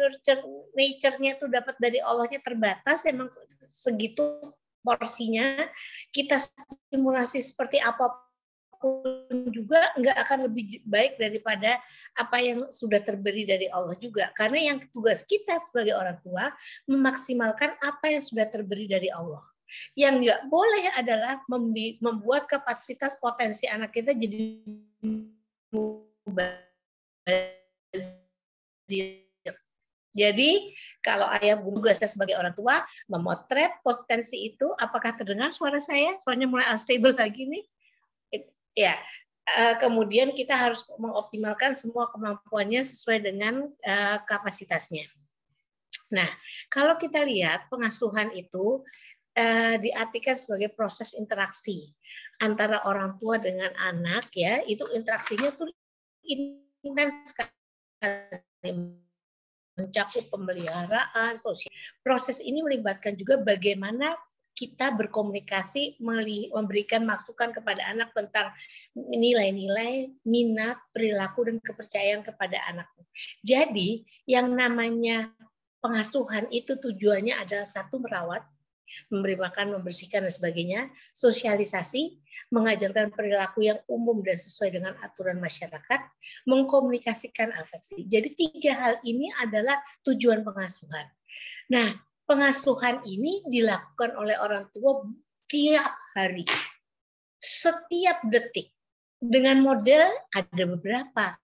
nature-nya itu dapat dari Allahnya terbatas, memang segitu porsinya, kita stimulasi seperti apapun juga nggak akan lebih baik daripada apa yang sudah terberi dari Allah juga. Karena yang tugas kita sebagai orang tua memaksimalkan apa yang sudah terberi dari Allah. Yang nggak boleh adalah membuat kapasitas potensi anak kita jadi jadi kalau ayah tugasnya sebagai orang tua memotret potensi itu. Apakah terdengar suara saya? Soalnya mulai unstable lagi nih. Ya, kemudian kita harus mengoptimalkan semua kemampuannya sesuai dengan kapasitasnya. Nah, kalau kita lihat pengasuhan itu diartikan sebagai proses interaksi antara orang tua dengan anak, ya, itu interaksinya tuh intens sekali, mencakup pemeliharaan sosial. Proses ini melibatkan juga bagaimana kita berkomunikasi, memberikan masukan kepada anak tentang nilai-nilai, minat, perilaku, dan kepercayaan kepada anak. Jadi, yang namanya pengasuhan itu tujuannya adalah satu, merawat, memberi makan, membersihkan, dan sebagainya, sosialisasi, mengajarkan perilaku yang umum dan sesuai dengan aturan masyarakat, mengkomunikasikan afeksi. Jadi 3 hal ini adalah tujuan pengasuhan. Nah, pengasuhan ini dilakukan oleh orang tua tiap hari, setiap detik. Dengan model ada beberapa.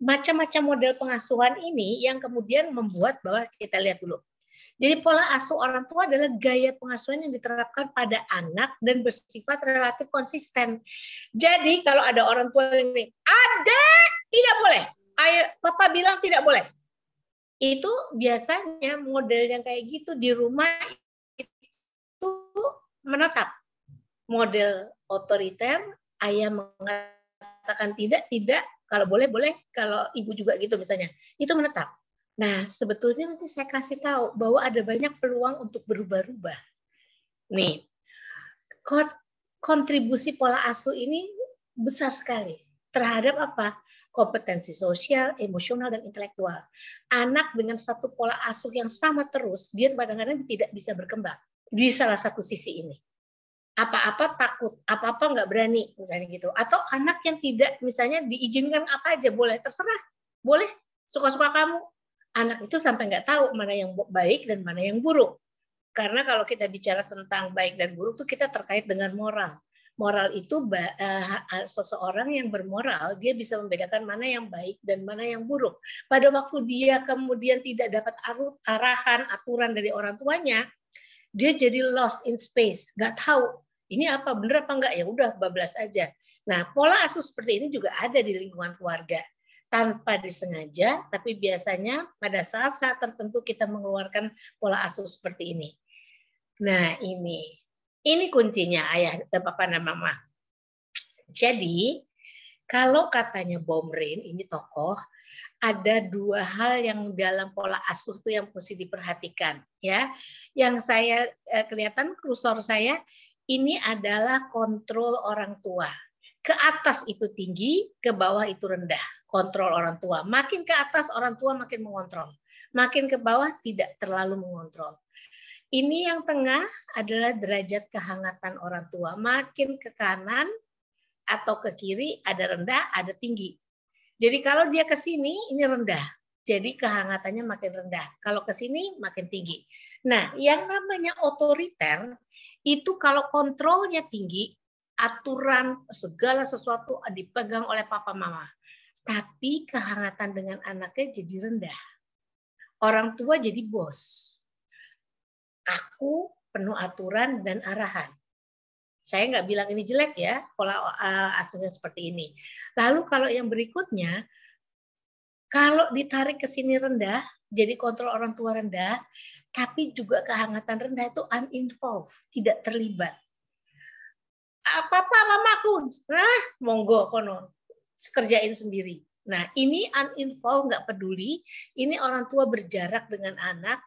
Macam-macam model pengasuhan ini yang kemudian membuat bahwa kita lihat dulu. Jadi pola asuh orang tua adalah gaya pengasuhan yang diterapkan pada anak dan bersifat relatif konsisten. Jadi kalau ada orang tua ini, ada, tidak boleh. Ayah, papa bilang tidak boleh. Itu biasanya model yang kayak gitu di rumah itu menetap. Model otoriter, ayah mengatakan tidak, kalau boleh, kalau ibu juga gitu misalnya. Itu menetap. Nah, sebetulnya nanti saya kasih tahu bahwa ada banyak peluang untuk berubah-ubah. Nih, kontribusi pola asuh ini besar sekali terhadap apa? Kompetensi sosial, emosional, dan intelektual. Anak dengan satu pola asuh yang sama terus, dia kadang-kadang tidak bisa berkembang di salah satu sisi ini. Apa-apa takut, apa-apa nggak berani, misalnya gitu. Atau anak yang tidak, misalnya diizinkan apa aja, boleh, terserah. Boleh, suka-suka kamu. Anak itu sampai nggak tahu mana yang baik dan mana yang buruk. Karena kalau kita bicara tentang baik dan buruk, itu kita terkait dengan moral. Moral itu seseorang yang bermoral, dia bisa membedakan mana yang baik dan mana yang buruk. Pada waktu dia kemudian tidak dapat arahan, aturan dari orang tuanya, dia jadi lost in space, nggak tahu ini apa, bener apa enggak, ya udah bablas aja. Nah, pola asuh seperti ini juga ada di lingkungan keluarga. Tanpa disengaja, tapi biasanya pada saat-saat tertentu kita mengeluarkan pola asuh seperti ini. Nah, ini kuncinya ayah, papa, dan mama. Jadi, kalau katanya Baumrind, ini tokoh, ada dua hal yang dalam pola asuh itu yang mesti diperhatikan. Ya, yang saya kelihatan kursor saya, ini adalah kontrol orang tua. Ke atas itu tinggi, ke bawah itu rendah. Kontrol orang tua. Makin ke atas orang tua makin mengontrol. Makin ke bawah tidak terlalu mengontrol. Ini yang tengah adalah derajat kehangatan orang tua. Makin ke kanan atau ke kiri ada rendah, ada tinggi. Jadi kalau dia ke sini ini rendah. Jadi kehangatannya makin rendah. Kalau ke sini makin tinggi. Nah, yang namanya otoriter itu kalau kontrolnya tinggi, aturan segala sesuatu dipegang oleh papa mama. Tapi kehangatan dengan anaknya jadi rendah. Orang tua jadi bos. Aku penuh aturan dan arahan. Saya nggak bilang ini jelek ya, pola asuhnya seperti ini. Lalu kalau yang berikutnya, kalau ditarik ke sini rendah, jadi kontrol orang tua rendah, tapi juga kehangatan rendah itu uninvolved, tidak terlibat. Papa, mamaku, nah monggo kono, kerjain sendiri. Nah ini uninvolved, nggak peduli. Ini orang tua berjarak dengan anak,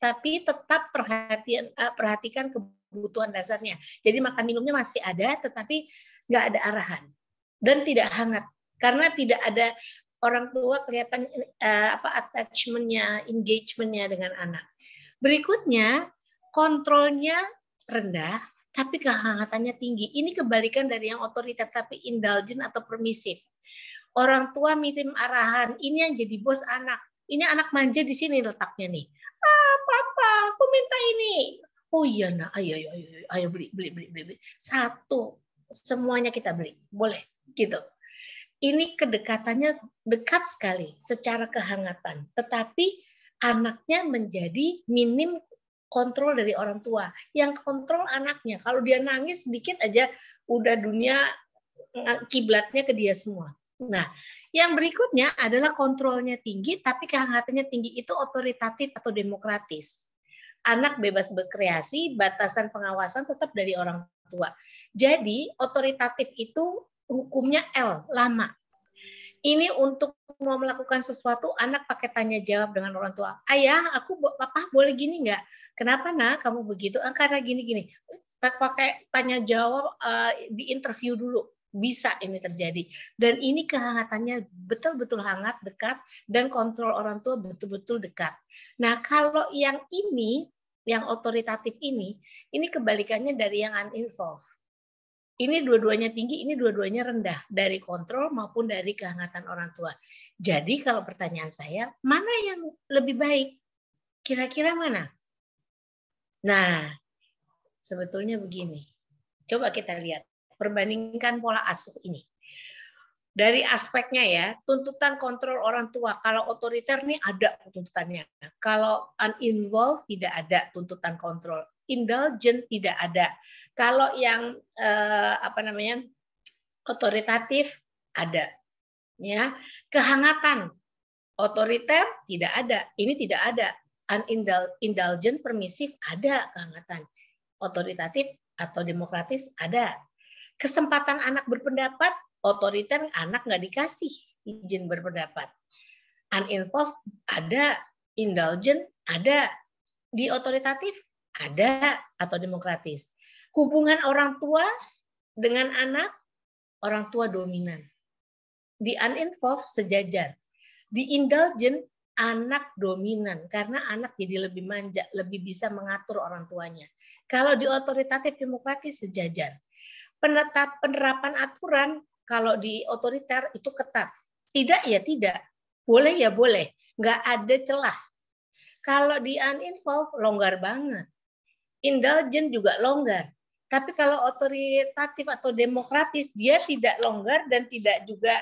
tapi tetap perhatikan kebutuhan dasarnya. Jadi makan minumnya masih ada, tetapi nggak ada arahan dan tidak hangat karena tidak ada orang tua kelihatan attachment-nya, engagement-nya dengan anak. Berikutnya kontrolnya rendah, tapi kehangatannya tinggi. Ini kebalikan dari yang otoriter tapi indulgent atau permisif. Orang tua minim arahan, ini yang jadi bos anak. Ini anak manja di sini letaknya nih. Papa, aku minta ini. Oh iya, nah, ayo beli. Satu, semuanya kita beli, boleh, gitu. Ini kedekatannya dekat sekali secara kehangatan, tetapi anaknya menjadi minim kontrol dari orang tua. Yang kontrol anaknya. Kalau dia nangis sedikit aja, udah dunia kiblatnya ke dia semua. Nah, yang berikutnya adalah kontrolnya tinggi, tapi kehangatannya tinggi itu otoritatif atau demokratis. Anak bebas berkreasi, batasan pengawasan tetap dari orang tua. Jadi otoritatif itu hukumnya L, lama. Ini untuk mau melakukan sesuatu, anak pakai tanya jawab dengan orang tua. Ayah, papa boleh gini nggak? Kenapa nak kamu begitu? Karena gini. Pakai tanya jawab, di interview dulu. Bisa ini terjadi. Dan ini kehangatannya betul-betul hangat, dekat, dan kontrol orang tua betul-betul dekat. Nah, kalau yang ini, yang otoritatif ini kebalikannya dari yang uninvolved. Ini dua-duanya tinggi, ini dua-duanya rendah, dari kontrol maupun dari kehangatan orang tua. Jadi kalau pertanyaan saya, mana yang lebih baik? Kira-kira mana? Nah, sebetulnya begini. Coba kita lihat, perbandingkan pola asuh ini. Dari aspeknya ya, tuntutan kontrol orang tua. Kalau otoriter nih ada tuntutannya. Kalau uninvolved tidak ada tuntutan kontrol. Indulgent tidak ada. Kalau yang otoritatif ada. Ya, kehangatan otoriter tidak ada. Ini tidak ada. Indulgent, permisif ada kehangatan. Otoritatif atau demokratis ada. Kesempatan anak berpendapat, otoriter anak nggak dikasih izin berpendapat. Uninvolved ada, indulgent ada, di otoritatif ada atau demokratis. Hubungan orang tua dengan anak, orang tua dominan. Di uninvolved sejajar. Di indulgent anak dominan karena anak jadi lebih manja, lebih bisa mengatur orang tuanya. Kalau di otoritatif demokratis sejajar. Penerapan aturan kalau di otoriter itu ketat. Tidak ya tidak. Boleh ya boleh. Nggak ada celah. Kalau di uninvolved longgar banget. Indulgent juga longgar. Tapi kalau otoritatif atau demokratis dia tidak longgar dan tidak juga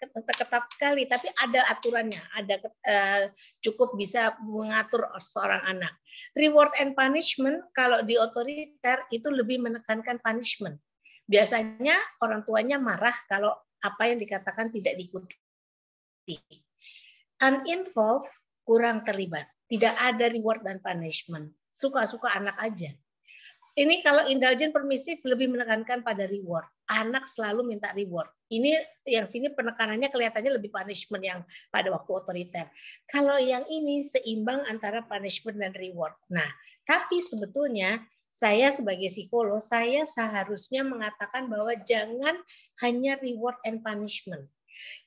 ketat sekali. Tapi ada aturannya. Ada cukup bisa mengatur seorang anak. Reward and punishment kalau di otoriter itu lebih menekankan punishment. Biasanya orang tuanya marah kalau apa yang dikatakan tidak diikuti. Uninvolved kurang terlibat. Tidak ada reward dan punishment. Suka-suka anak aja. Ini kalau indulgent permisif lebih menekankan pada reward. Anak selalu minta reward. Ini yang sini penekanannya kelihatannya lebih punishment yang pada waktu otoriter. Kalau yang ini seimbang antara punishment dan reward. Nah, tapi sebetulnya saya sebagai psikolog, saya seharusnya mengatakan bahwa jangan hanya reward and punishment.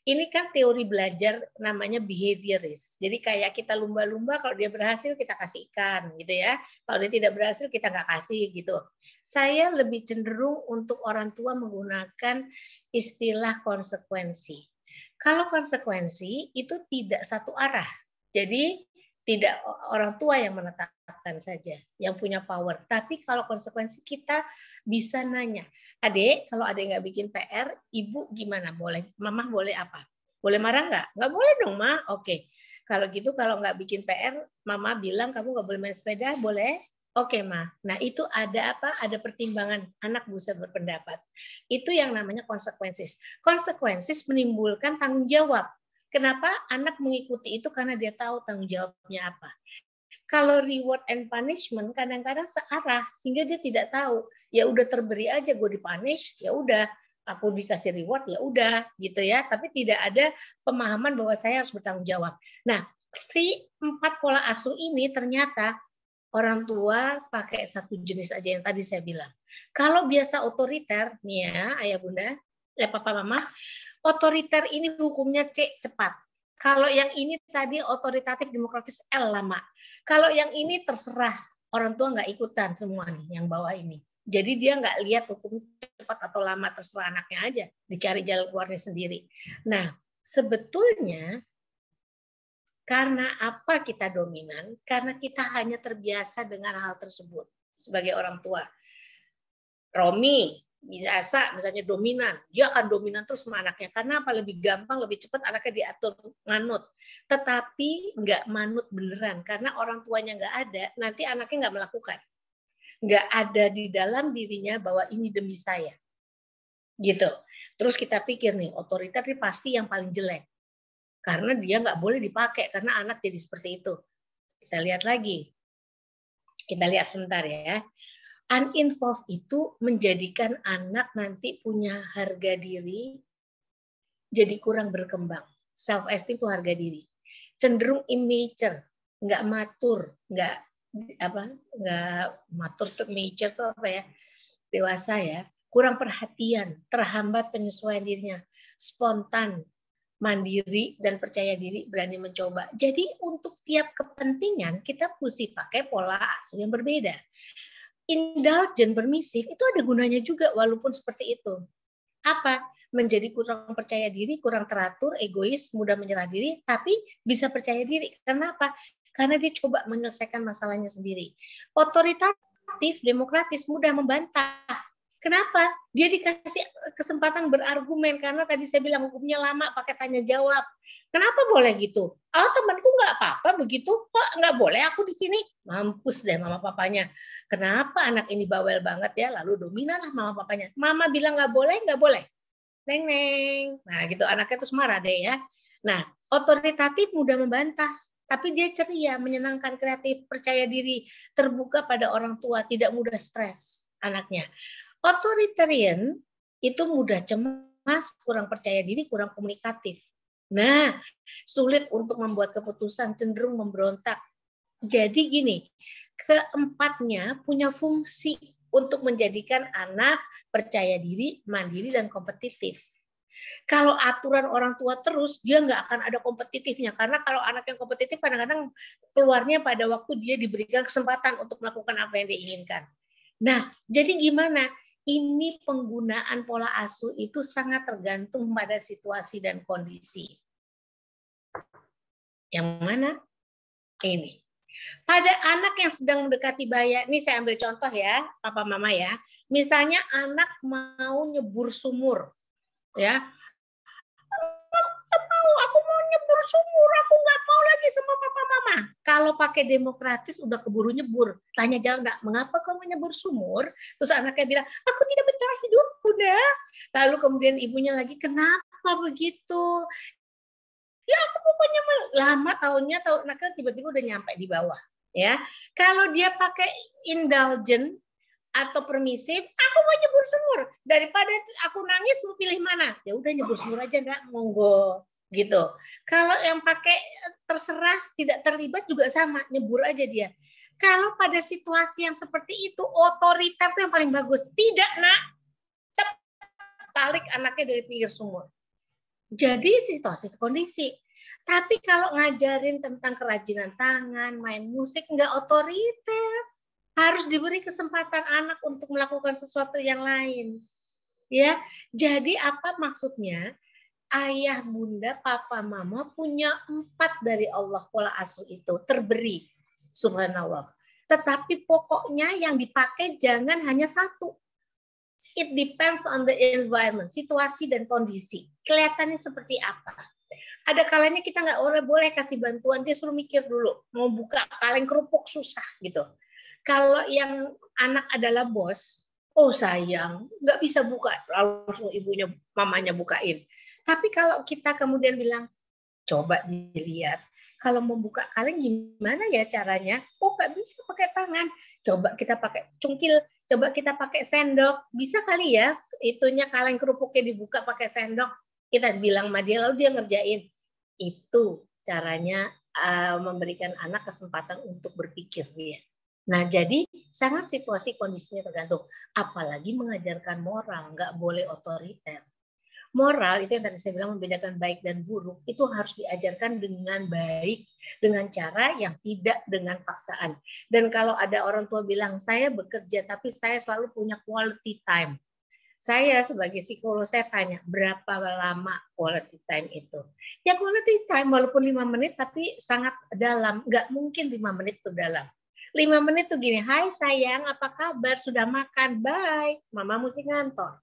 Ini kan teori belajar namanya behaviorist. Jadi kayak kita lumba-lumba, kalau dia berhasil kita kasih ikan gitu ya. Kalau dia tidak berhasil kita nggak kasih gitu. Saya lebih cenderung untuk orang tua menggunakan istilah konsekuensi. Kalau konsekuensi itu tidak satu arah. Jadi tidak orang tua yang menetapkan saja, yang punya power. Tapi kalau konsekuensi kita bisa nanya, Adek, kalau adek nggak bikin PR, ibu gimana? Boleh, mama boleh apa? Boleh marah nggak? Nggak boleh dong, Ma. Oke. Kalau gitu, kalau nggak bikin PR, mama bilang kamu nggak boleh main sepeda, boleh? Oke, Ma. Nah, itu ada apa? Ada pertimbangan. Anak bisa berpendapat. Itu yang namanya konsekuensi. Konsekuensi menimbulkan tanggung jawab. Kenapa anak mengikuti itu? Karena dia tahu tanggung jawabnya apa. Kalau reward and punishment kadang-kadang searah sehingga dia tidak tahu. Ya udah terberi aja gue dipunish, ya udah aku dikasih reward, ya udah gitu ya. Tapi tidak ada pemahaman bahwa saya harus bertanggung jawab. Nah, si 4 pola asuh ini ternyata orang tua pakai satu jenis aja yang tadi saya bilang. Kalau biasa otoriter, nih ya ayah bunda, ya papa mama, otoriter ini hukumnya C, cepat. Kalau yang ini tadi otoritatif demokratis L, lama. Kalau yang ini terserah, orang tua nggak ikutan semua nih yang bawah ini. Jadi dia nggak lihat hukum cepat atau lama, terserah anaknya aja, dicari jalan keluarnya sendiri. Nah, sebetulnya karena apa kita dominan? Karena kita hanya terbiasa dengan hal tersebut sebagai orang tua. Romi biasa misalnya dominan, dia akan dominan terus sama anaknya. Karena apa? Lebih gampang, lebih cepat anaknya diatur manut. Tetapi nggak manut beneran karena orang tuanya nggak ada, nanti anaknya nggak melakukan. Nggak ada di dalam dirinya bahwa ini demi saya. Gitu. Terus kita pikir nih, otoriter ini pasti yang paling jelek. Karena dia nggak boleh dipakai karena anak jadi seperti itu. Kita lihat lagi. Kita lihat sebentar ya. Uninvolved itu menjadikan anak nanti punya harga diri jadi kurang berkembang. Self esteem itu harga diri. Cenderung immature, nggak matur, nggak matur tuh mature tuh apa ya? Dewasa ya. Kurang perhatian, terhambat penyesuaian dirinya, spontan, mandiri dan percaya diri, berani mencoba. Jadi untuk tiap kepentingan kita mesti pakai pola asuh yang berbeda. Indulgent permisif itu ada gunanya juga walaupun seperti itu. Apa? Menjadi kurang percaya diri, kurang teratur, egois, mudah menyerah diri, tapi bisa percaya diri. Kenapa? Karena dia coba menyelesaikan masalahnya sendiri. Otoritatif, demokratis, mudah membantah. Kenapa? Dia dikasih kesempatan berargumen karena tadi saya bilang hukumnya lama, pakai tanya jawab. Kenapa boleh gitu? Oh, temanku nggak apa-apa begitu, kok nggak boleh aku di sini? Mampus deh mama papanya. Kenapa anak ini bawel banget ya? Lalu dominan lah mama papanya. Mama bilang nggak boleh, nggak boleh. Neng. Nah gitu anaknya terus marah deh ya. Nah otoritatif mudah membantah, tapi dia ceria, menyenangkan, kreatif, percaya diri, terbuka pada orang tua, tidak mudah stres anaknya. Authoritarian itu mudah cemas, kurang percaya diri, kurang komunikatif. Nah, sulit untuk membuat keputusan, cenderung memberontak. Jadi gini, keempatnya punya fungsi untuk menjadikan anak percaya diri, mandiri, dan kompetitif. Kalau aturan orang tua terus, dia nggak akan ada kompetitifnya. Karena kalau anak yang kompetitif, kadang-kadang keluarnya pada waktu dia diberikan kesempatan untuk melakukan apa yang dia inginkan. Nah, jadi gimana? Ini penggunaan pola asuh itu sangat tergantung pada situasi dan kondisi. Yang mana? Ini. Pada anak yang sedang mendekati bahaya, ini saya ambil contoh ya, papa mama ya. Misalnya anak mau nyebur sumur, ya. Aku mau nyebur sumur, aku nggak mau lagi sama papa mama. Kalau pakai demokratis udah keburu nyebur. Tanya jawab enggak, mengapa kamu nyebur sumur? Terus anaknya bilang, aku tidak betah hidup, Bunda. Lalu kemudian ibunya lagi, kenapa begitu? Ya aku pokoknya lama tahunnya anaknya tiba-tiba udah nyampe di bawah. Ya, kalau dia pakai indulgent atau permisif, aku mau nyebur sumur. Daripada aku nangis, mau pilih mana? Ya udah nyebur sumur aja, enggak, monggo. Gitu. Kalau yang pakai terserah, tidak terlibat juga sama, nyebur aja dia. Kalau pada situasi yang seperti itu, otoriter itu yang paling bagus. Tidak, nak. Tarik anaknya dari pinggir sumur. Jadi situasi kondisi. Tapi kalau ngajarin tentang kerajinan tangan, main musik, enggak otoriter. Harus diberi kesempatan anak untuk melakukan sesuatu yang lain. Ya, jadi apa maksudnya? Ayah, bunda, papa, mama punya 4 dari Allah pola asuh itu terberi, subhanallah. Tetapi pokoknya yang dipakai jangan hanya 1. It depends on the environment, situasi dan kondisi. Kelihatannya seperti apa? Ada kalanya kita nggak boleh kasih bantuan, dia suruh mikir dulu. Mau buka kaleng kerupuk susah gitu. Kalau yang anak adalah bos, oh sayang, nggak bisa buka, langsung ibunya, mamanya bukain. Tapi kalau kita kemudian bilang, coba dilihat, kalau mau buka kaleng gimana ya caranya? Oh nggak bisa pakai tangan, coba kita pakai cungkil, coba kita pakai sendok, bisa kali ya itunya kaleng kerupuknya dibuka pakai sendok. Kita bilang sama dia, lalu dia ngerjain. Itu caranya memberikan anak kesempatan untuk berpikir dia. Nah, jadi sangat situasi kondisinya tergantung. Apalagi mengajarkan moral, nggak boleh otoriter. Moral itu yang tadi saya bilang membedakan baik dan buruk, itu harus diajarkan dengan baik, dengan cara yang tidak dengan paksaan. Dan kalau ada orang tua bilang, saya bekerja tapi saya selalu punya quality time. Saya sebagai psikolog, saya tanya, berapa lama quality time itu? Ya quality time walaupun 5 menit tapi sangat dalam. Nggak mungkin 5 menit itu dalam. 5 menit tuh gini, hai sayang, apa kabar? Sudah makan? Bye. Mama mesti ngantor.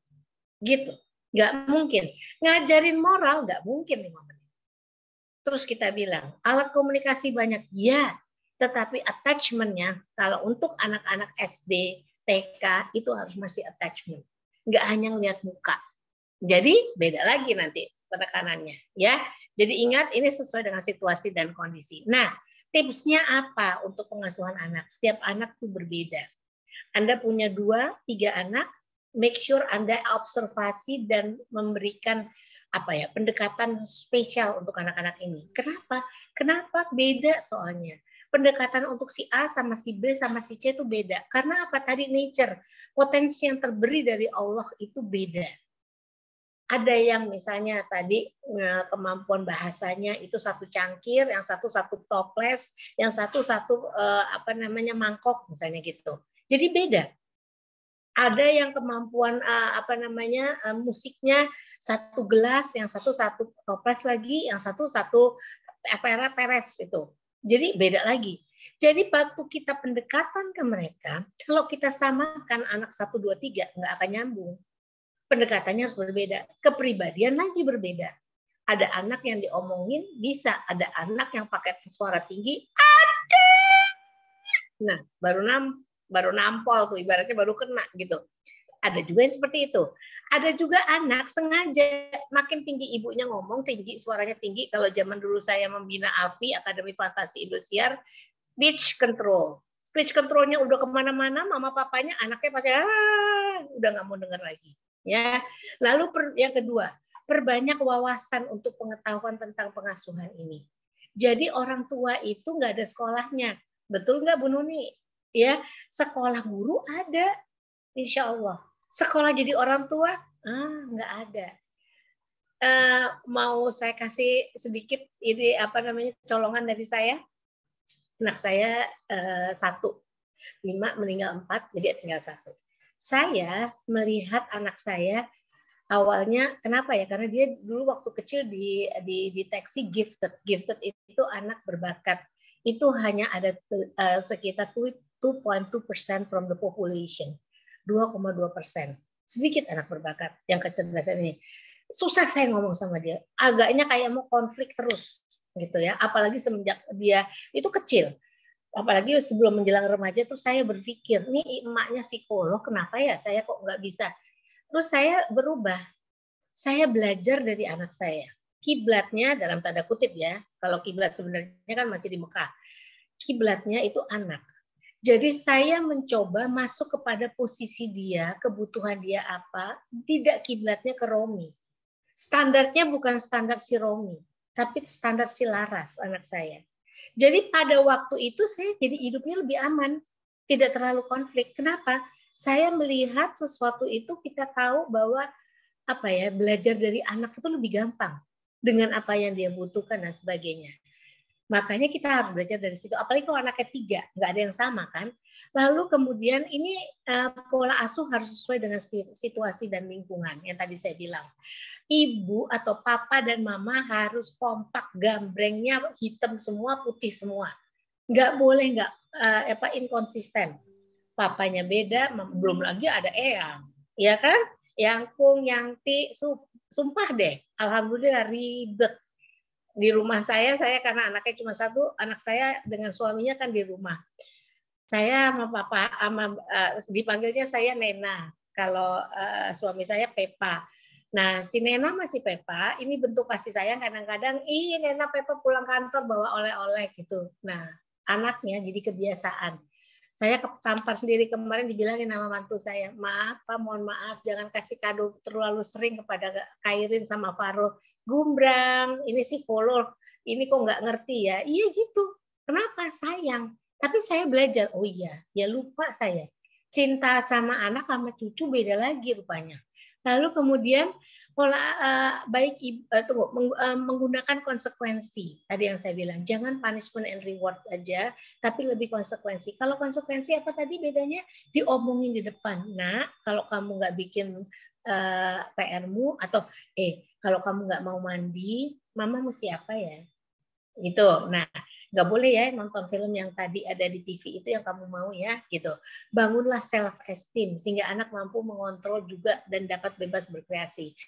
Gitu. Nggak mungkin. Ngajarin moral nggak mungkin 5 menit. Terus kita bilang, alat komunikasi banyak. Ya, tetapi attachment-nya, kalau untuk anak-anak SD, TK, itu harus masih attachment. Nggak hanya ngeliat muka. Jadi beda lagi nanti penekanannya. Ya, jadi ingat ini sesuai dengan situasi dan kondisi. Nah, tipsnya apa untuk pengasuhan anak? Setiap anak itu berbeda. Anda punya 2, 3 anak, make sure Anda observasi dan memberikan pendekatan spesial untuk anak-anak ini. Kenapa? Kenapa beda soalnya? Pendekatan untuk si A sama si B sama si C itu beda. Karena apa? Tadi nature, potensi yang terberi dari Allah itu beda. Ada yang misalnya tadi kemampuan bahasanya itu 1 cangkir, yang satu toples, yang satu mangkok misalnya gitu. Jadi beda. Ada yang kemampuan musiknya 1 gelas, yang satu toples lagi, yang satu peres itu. Jadi beda lagi. Jadi waktu kita pendekatan ke mereka, kalau kita samakan anak 1, 2, 3 nggak akan nyambung. Pendekatannya harus berbeda. Kepribadian lagi berbeda. Ada anak yang diomongin bisa, ada anak yang pakai suara tinggi, ada. Nah, baru nampol tuh, ibaratnya baru kena gitu. Ada juga yang seperti itu. Ada juga anak sengaja makin tinggi ibunya ngomong, tinggi suaranya tinggi. Kalau zaman dulu saya membina AFI, Akademi Fantasi Indosiar, pitch control. Pitch controlnya udah kemana-mana, mama papanya, anaknya pasti udah nggak mau dengar lagi. Ya, lalu yang kedua, perbanyak wawasan untuk pengetahuan tentang pengasuhan ini. Jadi orang tua itu nggak ada sekolahnya, betul nggak Bu Nuni? Ya, sekolah guru ada, insya Allah. Sekolah jadi orang tua, nggak ada. Mau saya kasih sedikit ini colongan dari saya. Anak saya 1, 5 meninggal 4, jadi tinggal 1. Saya melihat anak saya awalnya, kenapa ya? Karena dia dulu waktu kecil dideteksi gifted. Gifted itu anak berbakat. Itu hanya ada sekitar 2.2% from the population. 2,2%. Sedikit anak berbakat yang kecerdasan ini. Susah saya ngomong sama dia. Agaknya kayak mau konflik terus gitu ya. Apalagi semenjak dia itu kecil. Apalagi sebelum menjelang remaja tuh saya berpikir, nih emaknya psikolog, kenapa ya saya kok nggak bisa? Terus saya berubah. Saya belajar dari anak saya. Kiblatnya dalam tanda kutip ya. Kalau kiblat sebenarnya kan masih di Mekah. Kiblatnya itu anak. Jadi saya mencoba masuk kepada posisi dia, kebutuhan dia apa, tidak kiblatnya ke Romi. Standarnya bukan standar si Romi, tapi standar si Laras, anak saya. Jadi pada waktu itu saya jadi hidupnya lebih aman, tidak terlalu konflik. Kenapa? Saya melihat sesuatu itu kita tahu bahwa belajar dari anak itu lebih gampang dengan apa yang dia butuhkan dan sebagainya. Makanya kita harus belajar dari situ. Apalagi kalau anak ketiga, nggak ada yang sama kan. Lalu kemudian ini pola asuh harus sesuai dengan situasi dan lingkungan yang tadi saya bilang. Ibu atau papa dan mama harus kompak, gambrengnya hitam semua, putih semua. Nggak boleh inkonsisten. Papanya beda, belum lagi ada eyang, ya kan? Yang kung, yang ti, sumpah deh. Alhamdulillah ribet. Di rumah saya karena anaknya cuma satu, anak saya dengan suaminya kan di rumah. Saya sama papa, dipanggilnya saya Nena. Kalau suami saya Pepa. Nah, si Nena masih Pepa, ini bentuk kasih sayang kadang-kadang, Nena Pepa pulang kantor bawa oleh-oleh gitu. Nah, anaknya jadi kebiasaan. Saya ketampar sendiri kemarin dibilangin sama mantu saya, maaf Pak, mohon maaf, jangan kasih kado terlalu sering kepada Kairin sama Faro. Gumbrang, ini sih kolor, ini kok nggak ngerti ya. Iya gitu. Kenapa? Sayang. Tapi saya belajar, oh iya, ya lupa saya. Cinta sama anak sama cucu beda lagi rupanya. Lalu kemudian pola menggunakan konsekuensi. Tadi yang saya bilang, jangan punishment and reward aja, tapi lebih konsekuensi. Kalau konsekuensi apa tadi bedanya? Diomongin di depan. Nah, kalau kamu nggak bikin PR-mu atau kalau kamu nggak mau mandi, mama mesti apa ya? Gitu. Nah, nggak boleh ya nonton film yang tadi ada di TV itu yang kamu mau ya, gitu. Bangunlah self esteem sehingga anak mampu mengontrol juga dan dapat bebas berkreasi.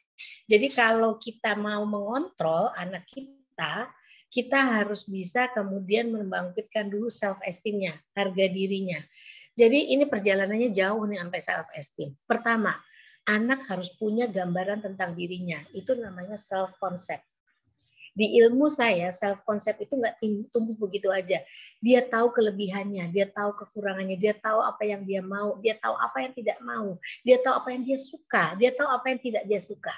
Jadi kalau kita mau mengontrol anak kita harus bisa kemudian membangkitkan dulu self esteem-nya, harga dirinya. Jadi ini perjalanannya jauh nih sampai self esteem. Pertama, anak harus punya gambaran tentang dirinya. Itu namanya self concept. Di ilmu saya, self concept itu nggak tumbuh begitu aja. Dia tahu kelebihannya, dia tahu kekurangannya, dia tahu apa yang dia mau, dia tahu apa yang tidak mau, dia tahu apa yang dia suka, dia tahu apa yang tidak dia suka.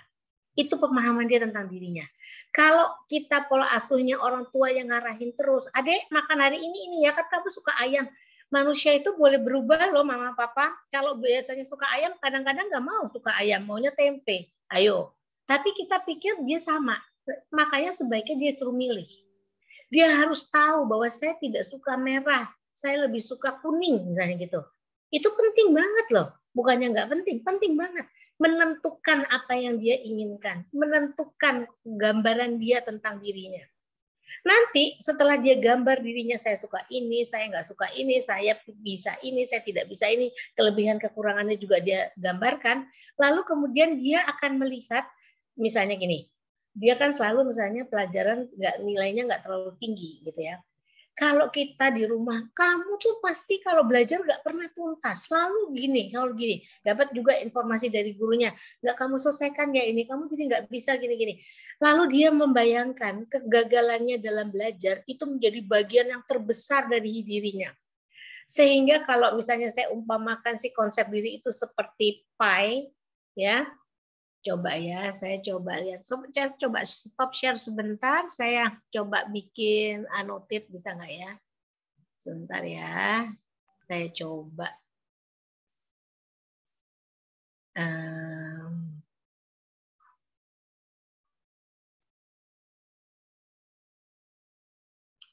Itu pemahaman dia tentang dirinya. Kalau kita pola asuhnya orang tua yang ngarahin terus, adek makan hari ini ya, kan kamu suka ayam. Manusia itu boleh berubah loh mama papa. Kalau biasanya suka ayam, kadang-kadang nggak mau suka ayam, maunya tempe. Ayo. Tapi kita pikir dia sama. Makanya sebaiknya dia suruh milih. Dia harus tahu bahwa saya tidak suka merah, saya lebih suka kuning misalnya gitu. Itu penting banget loh. Bukannya nggak penting, penting banget. Menentukan apa yang dia inginkan, menentukan gambaran dia tentang dirinya. Nanti setelah dia gambar dirinya, saya suka ini, saya nggak suka ini, saya bisa ini, saya tidak bisa ini, kelebihan kekurangannya juga dia gambarkan. Lalu kemudian dia akan melihat, misalnya gini, dia kan selalu misalnya pelajaran nilainya nggak terlalu tinggi gitu ya. Kalau kita di rumah, kamu tuh pasti kalau belajar nggak pernah tuntas, selalu gini, selalu gini. Dapat juga informasi dari gurunya, nggak kamu selesaikan ya ini, kamu jadi nggak bisa gini-gini. Lalu dia membayangkan kegagalannya dalam belajar itu menjadi bagian yang terbesar dari dirinya. Sehingga kalau misalnya saya umpamakan si konsep diri itu seperti pie, ya. Coba ya, saya coba lihat. Coba stop share sebentar. Saya coba bikin annotate, bisa nggak ya? Sebentar ya. Saya coba.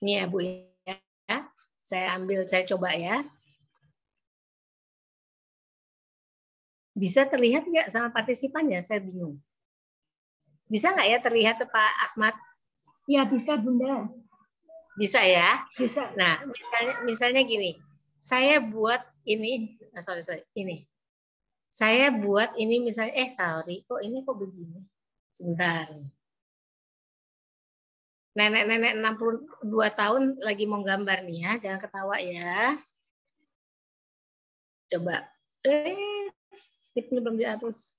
Ini ya Bu ya. Saya ambil, saya coba ya. Bisa terlihat nggak sama partisipannya? Saya bingung. Bisa nggak ya terlihat Pak Ahmad? Ya bisa Bunda. Bisa ya? Bisa. Nah, misalnya gini. Saya buat ini, ini. Saya buat ini misalnya, kok ini kok begini? Sebentar. Nenek-nenek 62 tahun lagi mau gambar nih ya, jangan ketawa ya. Coba. Stipnya belum dihapus.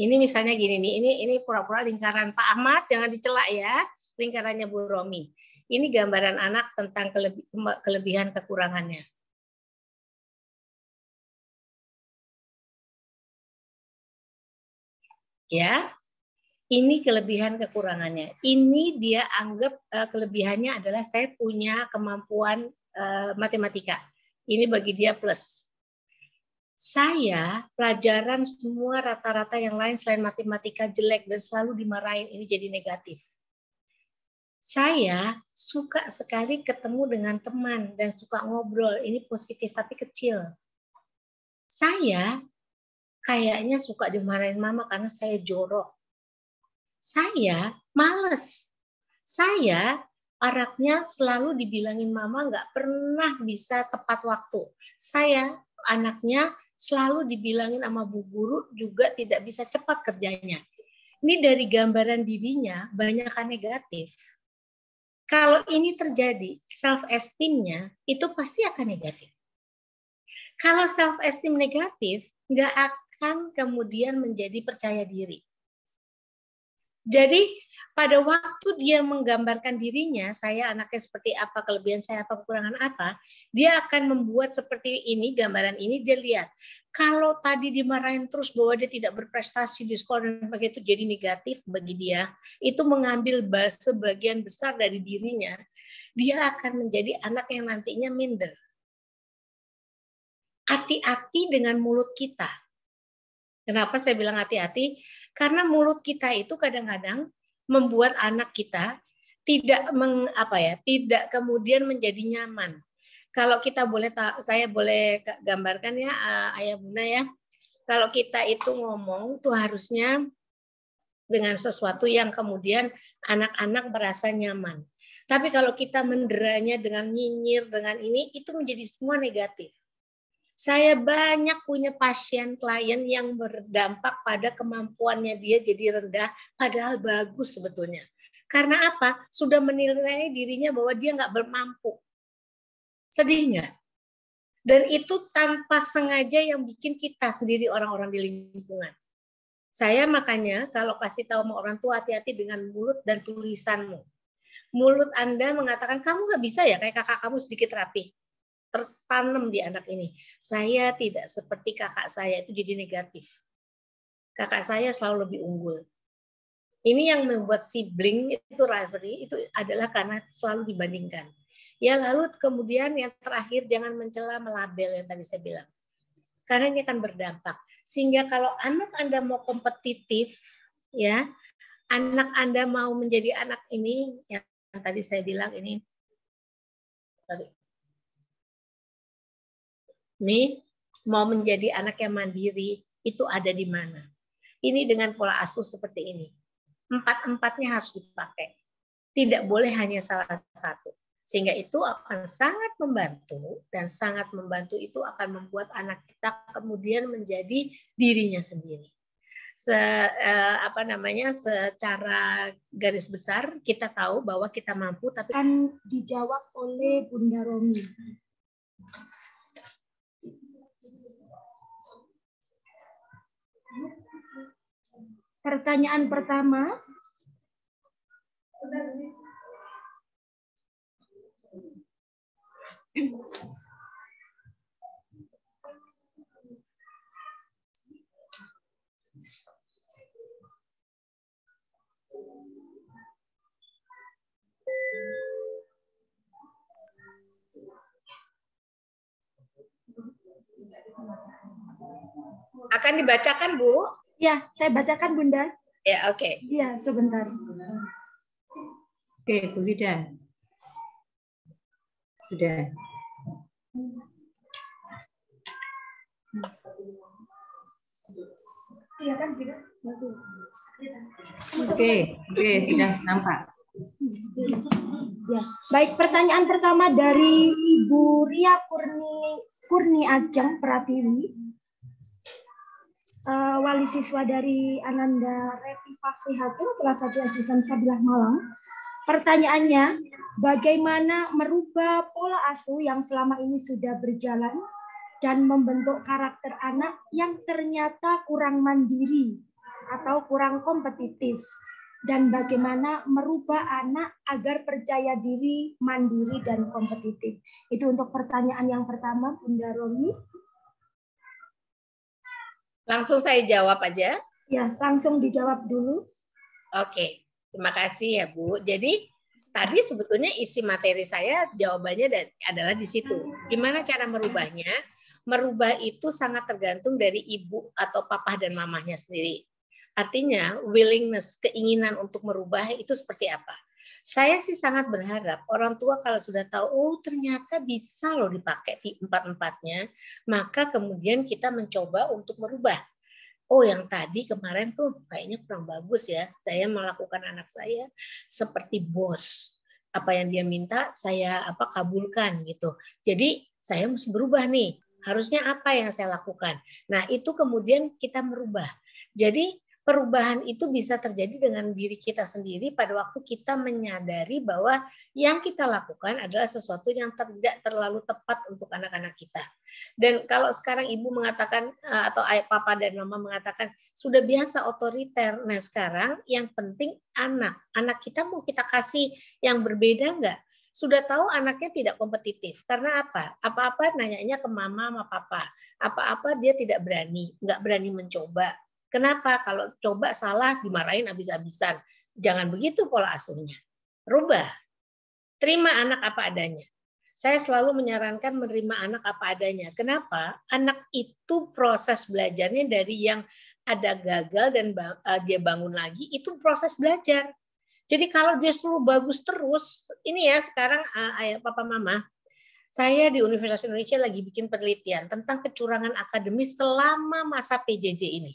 Ini misalnya gini nih, ini pura-pura lingkaran Pak Ahmad, jangan dicela ya, lingkarannya Bu Romi. Ini gambaran anak tentang kelebihan kekurangannya. Ya, ini kelebihan kekurangannya. Ini dia anggap kelebihannya adalah saya punya kemampuan matematika. Ini bagi dia plus. Saya pelajaran semua rata-rata yang lain selain matematika jelek dan selalu dimarahin, ini jadi negatif. Saya suka sekali ketemu dengan teman dan suka ngobrol, ini positif tapi kecil. Saya kayaknya suka dimarahin mama karena saya jorok. Saya males. Saya anaknya selalu dibilangin mama nggak pernah bisa tepat waktu. Saya anaknya selalu dibilangin sama bu guru juga tidak bisa cepat kerjanya. Ini dari gambaran dirinya banyakkan negatif. Kalau ini terjadi, self-esteem-nya itu pasti akan negatif. Kalau self-esteem negatif, nggak akan kemudian menjadi percaya diri. Jadi pada waktu dia menggambarkan dirinya, saya anaknya seperti apa, kelebihan saya apa, kekurangan apa, dia akan membuat seperti ini, gambaran ini dia lihat. Kalau tadi dimarahin terus bahwa dia tidak berprestasi di sekolah dan begitu jadi negatif bagi dia, itu mengambil sebagian besar dari dirinya, dia akan menjadi anak yang nantinya minder. Hati-hati dengan mulut kita. Kenapa saya bilang hati-hati? Karena mulut kita itu kadang-kadang membuat anak kita tidak tidak kemudian menjadi nyaman. Kalau kita boleh, saya boleh gambarkan ya, Ayah Bunda ya. Kalau kita itu ngomong itu harusnya dengan sesuatu yang kemudian anak-anak merasa nyaman. Tapi kalau kita menderanya dengan nyinyir, dengan ini, itu menjadi semua negatif. Saya banyak punya pasien klien yang berdampak pada kemampuannya dia jadi rendah, padahal bagus sebetulnya. Karena apa? Sudah menilai dirinya bahwa dia nggak bermampu. Sedih nggak? Dan itu tanpa sengaja yang bikin kita sendiri orang-orang di lingkungan. Saya makanya kalau kasih tahu sama orang tua, hati-hati dengan mulut dan tulisanmu. Mulut Anda mengatakan, kamu nggak bisa ya kayak kakak kamu sedikit rapi. Tertanam di anak ini. Saya tidak seperti kakak saya, itu jadi negatif. Kakak saya selalu lebih unggul. Ini yang membuat sibling itu rivalry, itu adalah karena selalu dibandingkan. Ya lalu kemudian yang terakhir jangan mencela melabel yang tadi saya bilang. Karena ini akan berdampak. Sehingga kalau anak Anda mau kompetitif, ya, anak Anda mau menjadi anak ini yang tadi saya bilang ini. Nih, mau menjadi anak yang mandiri, itu ada di mana? Ini dengan pola asuh seperti ini. Empat-empatnya harus dipakai. Tidak boleh hanya salah satu. Sehingga itu akan sangat membantu, dan sangat membantu itu akan membuat anak kita kemudian menjadi dirinya sendiri. Secara garis besar, kita tahu bahwa kita mampu, tapi akan dijawab oleh Bunda Romi. Pertanyaan pertama. Akan dibacakan, Bu? Ya, saya bacakan, Bunda. Ya, oke. Iya, sebentar. Oke, Bu Vida. Sudah. Iya kan, Bunda? Oke, sudah nampak. Ya. Baik, pertanyaan pertama dari Ibu Ria Kurni Ajeng Pratiwi, wali siswa dari Ananda Revi Fakri Hakim kelas 1 SD Sabilah Malang. Pertanyaannya, bagaimana merubah pola asuh yang selama ini sudah berjalan dan membentuk karakter anak yang ternyata kurang mandiri atau kurang kompetitif, dan bagaimana merubah anak agar percaya diri, mandiri, dan kompetitif. Itu untuk pertanyaan yang pertama, Bunda Romi. Langsung saya jawab aja. Ya, langsung dijawab dulu. Oke, terima kasih ya Bu. Jadi tadi sebetulnya isi materi saya jawabannya adalah di situ. Gimana cara merubahnya? Merubah itu sangat tergantung dari ibu atau papa dan mamahnya sendiri. Artinya willingness, keinginan untuk merubah itu seperti apa? Saya sih sangat berharap orang tua kalau sudah tahu, oh ternyata bisa loh dipakai di empat-empatnya, maka kemudian kita mencoba untuk merubah. Oh yang tadi kemarin tuh kayaknya kurang bagus ya, saya melakukan anak saya seperti bos. Apa yang dia minta saya kabulkan gitu. Jadi saya mesti berubah nih. Harusnya apa yang saya lakukan? Nah, itu kemudian kita merubah. Jadi perubahan itu bisa terjadi dengan diri kita sendiri pada waktu kita menyadari bahwa yang kita lakukan adalah sesuatu yang tidak terlalu tepat untuk anak-anak kita. Dan kalau sekarang ibu mengatakan atau ayah, papa dan mama mengatakan sudah biasa otoriter. Nah sekarang yang penting anak kita mau kita kasih yang berbeda enggak? Sudah tahu anaknya tidak kompetitif. Karena apa? Apa-apa nanyanya ke mama sama papa. Apa-apa dia tidak berani, nggak berani mencoba. Kenapa? Kalau coba salah dimarahin habis-habisan. Jangan begitu pola asuhnya. Rubah. Terima anak apa adanya. Saya selalu menyarankan menerima anak apa adanya. Kenapa? Anak itu proses belajarnya dari yang ada gagal dan dia bangun lagi, itu proses belajar. Jadi kalau dia selalu bagus terus, ini ya sekarang ayah papa mama, saya di Universitas Indonesia lagi bikin penelitian tentang kecurangan akademis selama masa PJJ ini.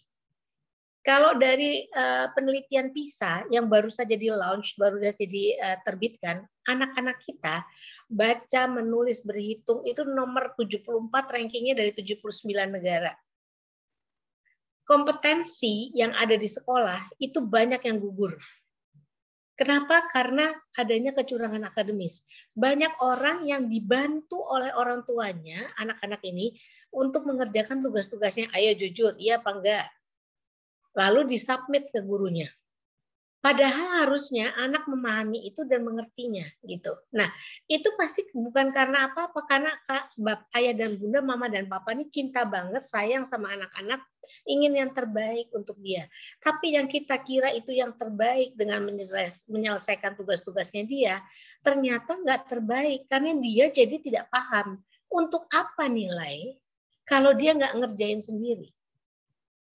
Kalau dari penelitian PISA yang baru saja di launch, baru saja diterbitkan, anak-anak kita baca, menulis, berhitung itu nomor 74 rankingnya dari 79 negara. Kompetensi yang ada di sekolah itu banyak yang gugur. Kenapa? Karena adanya kecurangan akademis. Banyak orang yang dibantu oleh orang tuanya, anak-anak ini, untuk mengerjakan tugas-tugasnya. Ayo jujur, iya apa enggak? Lalu disubmit ke gurunya. Padahal harusnya anak memahami itu dan mengertinya gitu. Nah, itu pasti bukan karena apa-apa, karena ayah dan bunda, mama dan papa ini cinta banget, sayang sama anak-anak, ingin yang terbaik untuk dia. Tapi yang kita kira itu yang terbaik dengan menyelesaikan tugas-tugasnya dia, ternyata nggak terbaik karena dia jadi tidak paham untuk apa nilai kalau dia nggak ngerjain sendiri.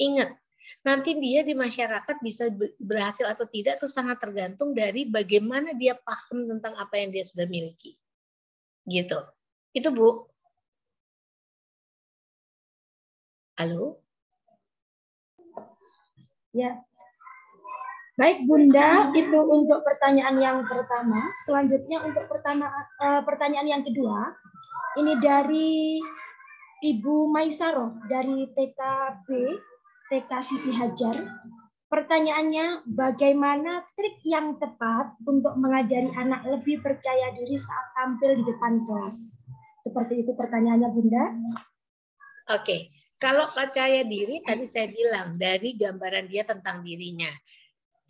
Ingat, nanti dia di masyarakat bisa berhasil atau tidak itu sangat tergantung dari bagaimana dia paham tentang apa yang dia sudah miliki. Gitu. Itu Bu. Halo? Ya. Baik Bunda, itu untuk pertanyaan yang pertama. Selanjutnya untuk pertanyaan yang kedua. Ini dari Ibu Maisaro dari TKB TK Siti Hajar. Pertanyaannya, bagaimana trik yang tepat untuk mengajari anak lebih percaya diri saat tampil di depan kelas? Seperti itu pertanyaannya, Bunda. Oke, kalau percaya diri tadi saya bilang dari gambaran dia tentang dirinya.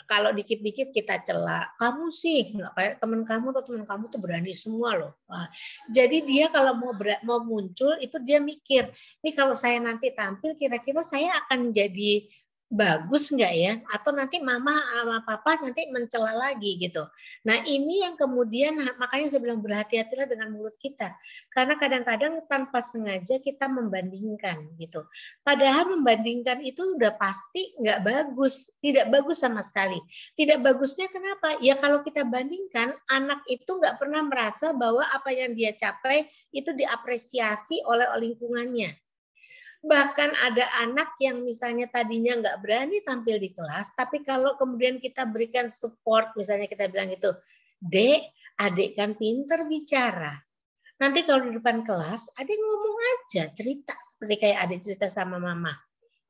Kalau dikit-dikit kita cela, kamu sih nggak kayak teman kamu atau teman kamu tuh berani semua loh. Nah, jadi dia kalau mau muncul itu dia mikir, ini kalau saya nanti tampil kira-kira saya akan jadi bagus nggak ya? Atau nanti mama sama papa nanti mencela lagi gitu. Nah ini yang kemudian makanya saya bilang berhati-hatilah dengan mulut kita. Karena kadang-kadang tanpa sengaja kita membandingkan gitu. Padahal membandingkan itu udah pasti nggak bagus. Tidak bagus sama sekali. Tidak bagusnya kenapa? Ya kalau kita bandingkan, anak itu nggak pernah merasa bahwa apa yang dia capai itu diapresiasi oleh lingkungannya. Bahkan ada anak yang misalnya tadinya nggak berani tampil di kelas, tapi kalau kemudian kita berikan support, misalnya kita bilang gitu, Dek, adik kan pinter bicara. Nanti kalau di depan kelas, adik ngomong aja, cerita seperti kayak adik cerita sama mama.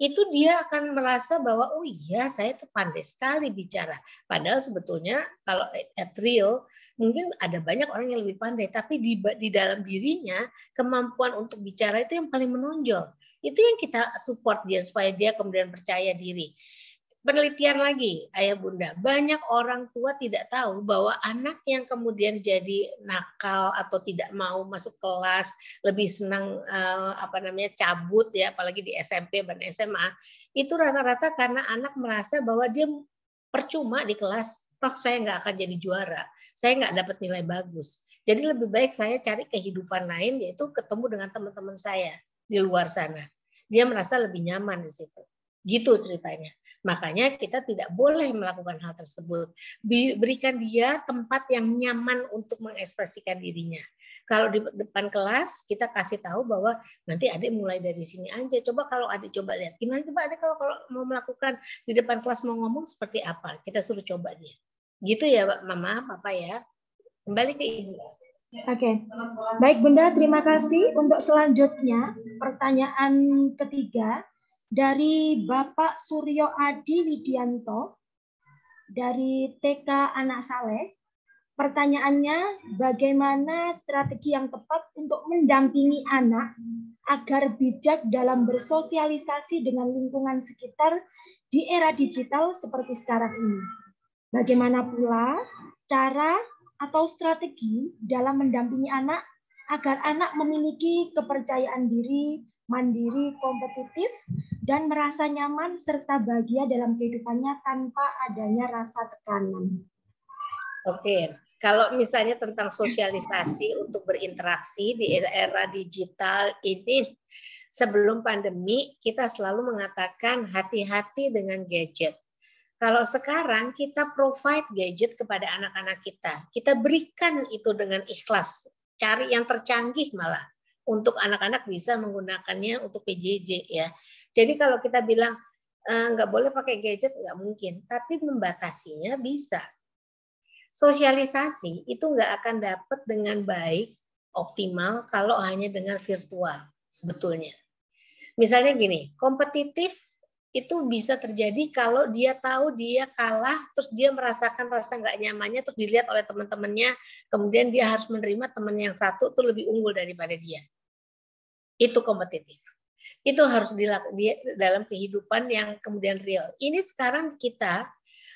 Itu dia akan merasa bahwa, oh iya saya tuh pandai sekali bicara. Padahal sebetulnya kalau at real, mungkin ada banyak orang yang lebih pandai, tapi di dalam dirinya, kemampuan untuk bicara itu yang paling menonjol. Itu yang kita support dia supaya dia kemudian percaya diri. penelitian lagi, Ayah Bunda, banyak orang tua tidak tahu bahwa anak yang kemudian jadi nakal atau tidak mau masuk kelas, lebih senang cabut ya, apalagi di SMP dan SMA, itu rata-rata karena anak merasa bahwa dia percuma di kelas, toh saya nggak akan jadi juara, saya nggak dapat nilai bagus. Jadi lebih baik saya cari kehidupan lain, yaitu ketemu dengan teman-teman saya di luar sana. Dia merasa lebih nyaman di situ. Gitu ceritanya. Makanya kita tidak boleh melakukan hal tersebut. Berikan dia tempat yang nyaman untuk mengekspresikan dirinya. Kalau di depan kelas kita kasih tahu bahwa nanti adik mulai dari sini aja. Coba kalau adik coba lihat. Gimana coba adik kalau mau melakukan di depan kelas mau ngomong seperti apa. Kita suruh coba dia. Gitu ya Mama, Papa ya. Kembali ke Ibu. Oke. Baik Bunda, terima kasih. Untuk selanjutnya pertanyaan ketiga dari Bapak Suryo Adi Widianto dari TK Anak Saleh. Pertanyaannya, bagaimana strategi yang tepat untuk mendampingi anak agar bijak dalam bersosialisasi dengan lingkungan sekitar di era digital seperti sekarang ini? Bagaimana pula cara atau strategi dalam mendampingi anak agar anak memiliki kepercayaan diri, mandiri, kompetitif, dan merasa nyaman serta bahagia dalam kehidupannya tanpa adanya rasa tekanan. Oke, kalau misalnya tentang sosialisasi untuk berinteraksi di era digital ini, sebelum pandemi kita selalu mengatakan hati-hati dengan gadget. Kalau sekarang kita provide gadget kepada anak-anak kita berikan itu dengan ikhlas, cari yang tercanggih malah untuk anak-anak bisa menggunakannya untuk PJJ ya. Jadi kalau kita bilang nggak boleh pakai gadget, nggak mungkin, tapi membatasinya bisa. Sosialisasi itu nggak akan dapat dengan baik, optimal kalau hanya dengan virtual sebetulnya. Misalnya gini, kompetitif itu bisa terjadi kalau dia tahu dia kalah, terus dia merasakan rasa nggak nyamannya, terus dilihat oleh teman-temannya, kemudian dia harus menerima teman yang satu tuh lebih unggul daripada dia. Itu kompetitif. Itu harus dilakukan dalam kehidupan yang kemudian real. Ini sekarang kita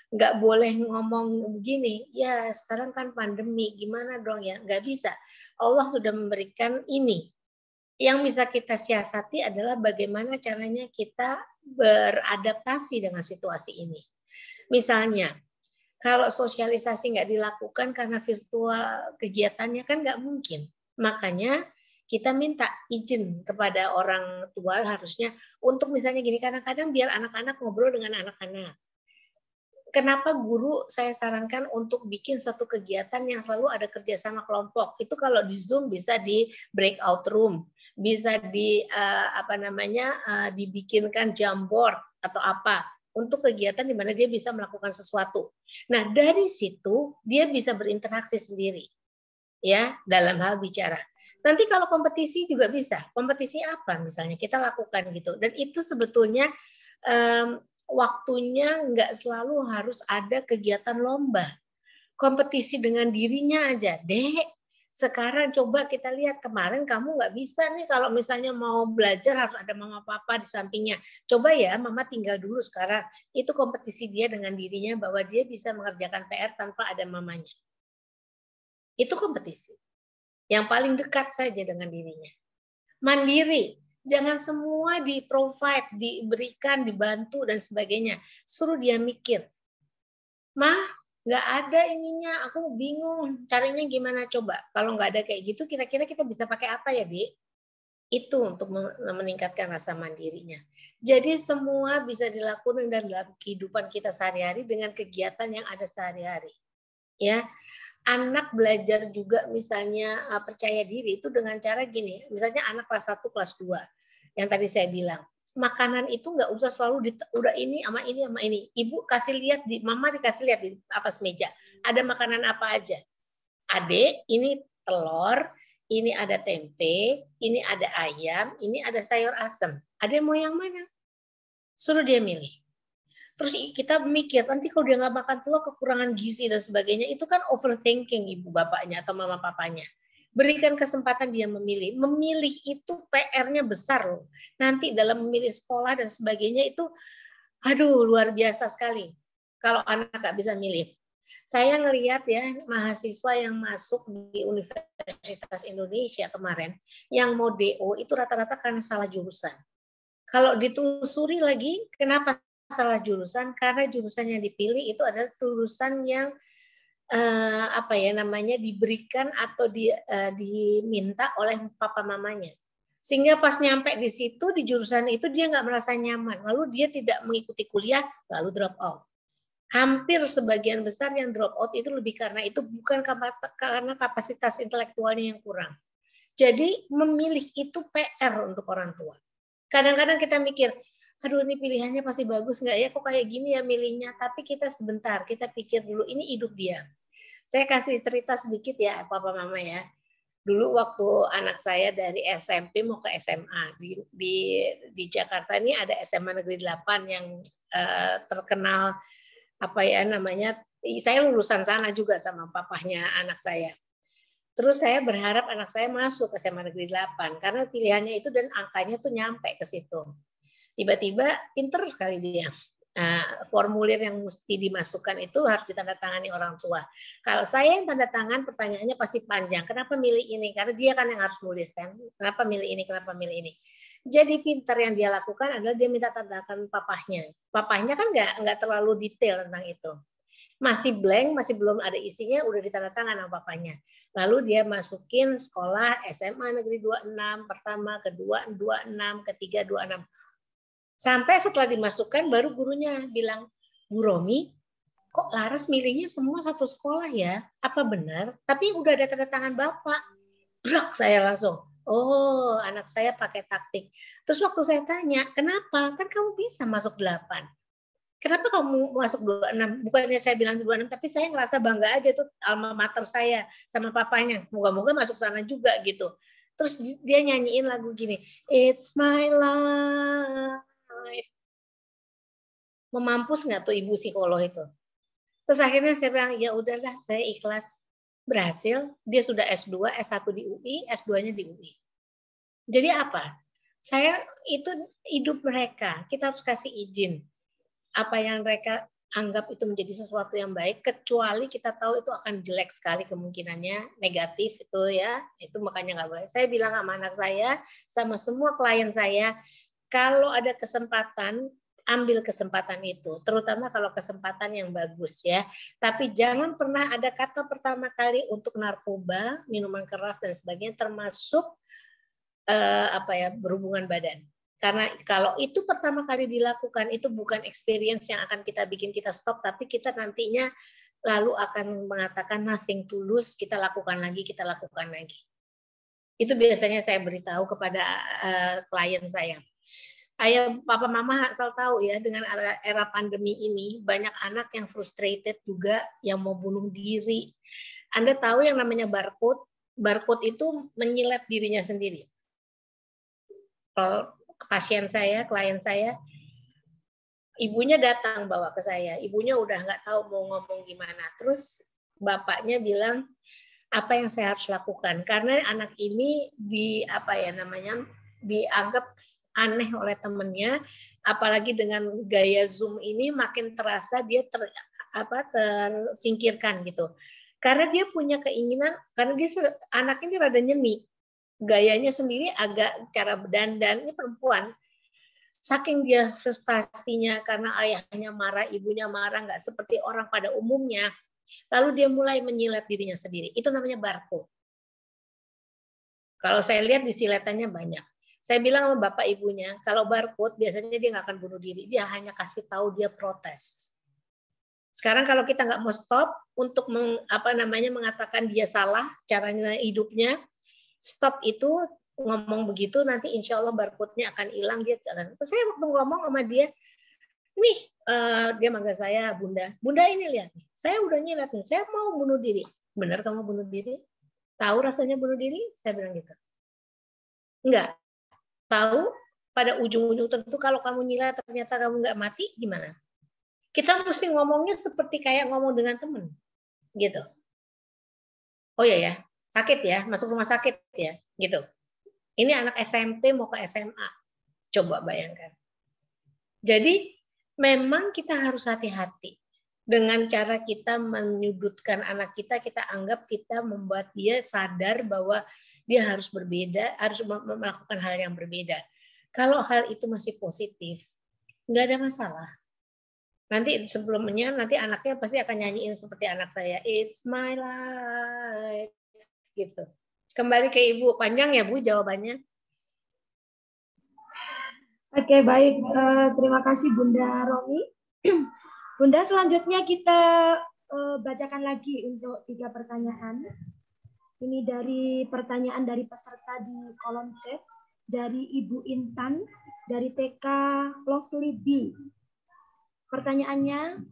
nggak boleh ngomong begini, ya sekarang kan pandemi, gimana dong ya? Nggak bisa. Allah sudah memberikan ini. Yang bisa kita siasati adalah bagaimana caranya kita beradaptasi dengan situasi ini. Misalnya, kalau sosialisasi nggak dilakukan karena virtual kegiatannya kan nggak mungkin. Makanya kita minta izin kepada orang tua harusnya untuk misalnya gini, kadang-kadang biar anak-anak ngobrol dengan anak-anak. Kenapa guru saya sarankan untuk bikin satu kegiatan yang selalu ada kerjasama kelompok. Itu kalau di Zoom bisa di breakout room, bisa di dibikinkan Jamboard atau apa untuk kegiatan di mana dia bisa melakukan sesuatu. Nah dari situ dia bisa berinteraksi sendiri, ya dalam hal bicara. Nanti kalau kompetisi juga bisa. Kompetisi apa misalnya kita lakukan gitu. Dan itu sebetulnya waktunya nggak selalu harus ada kegiatan lomba. Kompetisi dengan dirinya aja. Dek, sekarang coba kita lihat, kemarin kamu nggak bisa nih kalau misalnya mau belajar harus ada mama papa di sampingnya. Coba ya mama tinggal dulu sekarang. Itu kompetisi dia dengan dirinya bahwa dia bisa mengerjakan PR tanpa ada mamanya. Itu kompetisi. Yang paling dekat saja dengan dirinya. Mandiri. Jangan semua di-provide, diberikan, dibantu, dan sebagainya. Suruh dia mikir. Mah, nggak ada ininya, aku bingung. Caranya gimana coba? Kalau nggak ada kayak gitu, kira-kira kita bisa pakai apa ya, Dik? Itu untuk meningkatkan rasa mandirinya. Jadi semua bisa dilakukan dalam kehidupan kita sehari-hari dengan kegiatan yang ada sehari-hari. Ya. Anak belajar juga misalnya percaya diri itu dengan cara gini. Misalnya anak kelas 1, kelas 2. Yang tadi saya bilang. Makanan itu nggak usah selalu udah ini sama ini sama ini. Ibu kasih lihat, mama dikasih lihat di atas meja. Ada makanan apa aja. Adek, ini telur, ini ada tempe, ini ada ayam, ini ada sayur asem. Adek mau yang mana? Suruh dia milih. Terus kita mikir, nanti kalau dia nggak makan telur, kekurangan gizi dan sebagainya, itu kan overthinking ibu bapaknya atau mama papanya. Berikan kesempatan dia memilih. Memilih itu PR-nya besar loh. Nanti dalam memilih sekolah dan sebagainya itu Aduh, luar biasa sekali kalau anak nggak bisa milih. Saya ngelihat ya mahasiswa yang masuk di Universitas Indonesia kemarin, yang mau DO itu rata-rata karena salah jurusan. Kalau ditelusuri lagi, kenapa salah jurusan? Karena jurusan yang dipilih itu adalah jurusan yang apa ya namanya diberikan atau diminta oleh papa mamanya. Sehingga pas nyampe di situ di jurusan itu dia nggak merasa nyaman, lalu dia tidak mengikuti kuliah, lalu drop out. Hampir sebagian besar yang drop out itu lebih karena itu bukan karena kapasitas intelektualnya yang kurang. Jadi memilih itu PR untuk orang tua. Kadang-kadang kita mikir, aduh ini pilihannya pasti bagus nggak ya, kok kayak gini ya milihnya. Tapi kita sebentar, kita pikir dulu ini hidup dia. Saya kasih cerita sedikit ya papa mama ya. Dulu waktu anak saya dari SMP mau ke SMA di Jakarta ini ada SMA Negeri 8 yang terkenal apa ya namanya, saya lulusan sana juga sama papahnya anak saya. Terus saya berharap anak saya masuk ke SMA Negeri 8 karena pilihannya itu dan angkanya tuh nyampe ke situ. Tiba-tiba pinter sekali dia. Formulir yang mesti dimasukkan itu harus ditandatangani orang tua. Kalau saya yang tanda tangan, pertanyaannya pasti panjang. Kenapa milih ini? Karena dia kan yang harus nulis kan. Kenapa milih ini? Kenapa milih ini? Jadi pintar yang dia lakukan adalah dia minta tanda tangan papahnya. Papahnya kan nggak terlalu detail tentang itu. Masih blank, masih belum ada isinya, udah ditandatangan sama papahnya. Lalu dia masukin sekolah SMA Negeri 26, pertama, kedua 26, ketiga 26. Sampai setelah dimasukkan baru gurunya bilang, Bu Romi, kok Laras milihnya semua satu sekolah ya? Apa benar? Tapi udah ada tanda tangan Bapak. Brak, saya langsung. Oh, anak saya pakai taktik. Terus waktu saya tanya, kenapa? Kan kamu bisa masuk 8. Kenapa kamu masuk 26? Bukannya saya bilang 26, tapi saya ngerasa bangga aja tuh alma mater saya sama papanya. Moga-moga masuk sana juga gitu. Terus dia nyanyiin lagu gini, It's my life. Memampus nggak tuh ibu psikolog itu? Terus akhirnya saya bilang, ya udahlah, saya ikhlas. Berhasil, dia sudah S2, S1 di UI, S2-nya di UI. Jadi apa? Saya itu hidup mereka, kita harus kasih izin. Apa yang mereka anggap itu menjadi sesuatu yang baik, kecuali kita tahu itu akan jelek sekali kemungkinannya, negatif itu ya, itu makanya nggak boleh. Saya bilang sama anak saya, sama semua klien saya, kalau ada kesempatan, ambil kesempatan itu, terutama kalau kesempatan yang bagus ya. Tapi jangan pernah ada kata pertama kali untuk narkoba, minuman keras dan sebagainya, termasuk berhubungan badan. Karena kalau itu pertama kali dilakukan, itu bukan experience yang akan kita bikin kita stop, tapi kita nantinya lalu akan mengatakan nothing to lose, kita lakukan lagi, kita lakukan lagi. Itu biasanya saya beritahu kepada klien saya. Ayah, papa mama asal tahu ya, dengan era pandemi ini, banyak anak yang frustrated juga, yang mau bunuh diri. Anda tahu yang namanya barcode? Barcode itu menyilet dirinya sendiri. Pasien saya, klien saya, ibunya datang bawa ke saya. Ibunya udah nggak tahu mau ngomong gimana. Terus bapaknya bilang, apa yang saya harus lakukan? Karena anak ini dianggap aneh oleh temennya, apalagi dengan gaya Zoom ini makin terasa dia tersingkirkan gitu. Karena dia punya keinginan, karena dia anak ini rada nyemi, gayanya sendiri agak cara berdandan, ini perempuan. Saking dia frustasinya karena ayahnya marah, ibunya marah, nggak seperti orang pada umumnya, lalu dia mulai menyilet dirinya sendiri. Itu namanya barcode. Kalau saya lihat di siletannya banyak. Saya bilang sama bapak ibunya, kalau barcode biasanya dia nggak akan bunuh diri, dia hanya kasih tahu dia protes. Sekarang kalau kita nggak mau stop untuk mengatakan dia salah caranya hidupnya, stop itu ngomong begitu, nanti insya Allah barcode-nya akan hilang. Dia akan. Terus saya waktu ngomong sama dia, nih dia manggil saya Bunda. Bunda ini lihat nih, saya udah nyilet nih, saya mau bunuh diri. Benar kamu bunuh diri? Tahu rasanya bunuh diri? Saya bilang gitu. Enggak. Tahu pada ujung-ujung tentu kalau kamu nyilet ternyata kamu nggak mati, gimana? Kita mesti ngomongnya seperti kayak ngomong dengan teman, gitu. Oh ya, sakit ya, masuk rumah sakit ya, gitu. Ini anak SMP mau ke SMA, coba bayangkan. Jadi memang kita harus hati-hati dengan cara kita menyudutkan anak kita. Kita anggap kita membuat dia sadar bahwa dia harus berbeda, harus melakukan hal yang berbeda. Kalau hal itu masih positif, nggak ada masalah. Nanti sebelumnya nanti anaknya pasti akan nyanyiin seperti anak saya, It's my life, gitu. Kembali ke Ibu, panjang ya Bu jawabannya. Oke, baik. Terima kasih Bunda Romi. Bunda, selanjutnya kita bacakan lagi untuk 3 pertanyaan. Ini dari pertanyaan dari peserta di kolom chat, dari Ibu Intan, dari TK Lovely B. Pertanyaannya,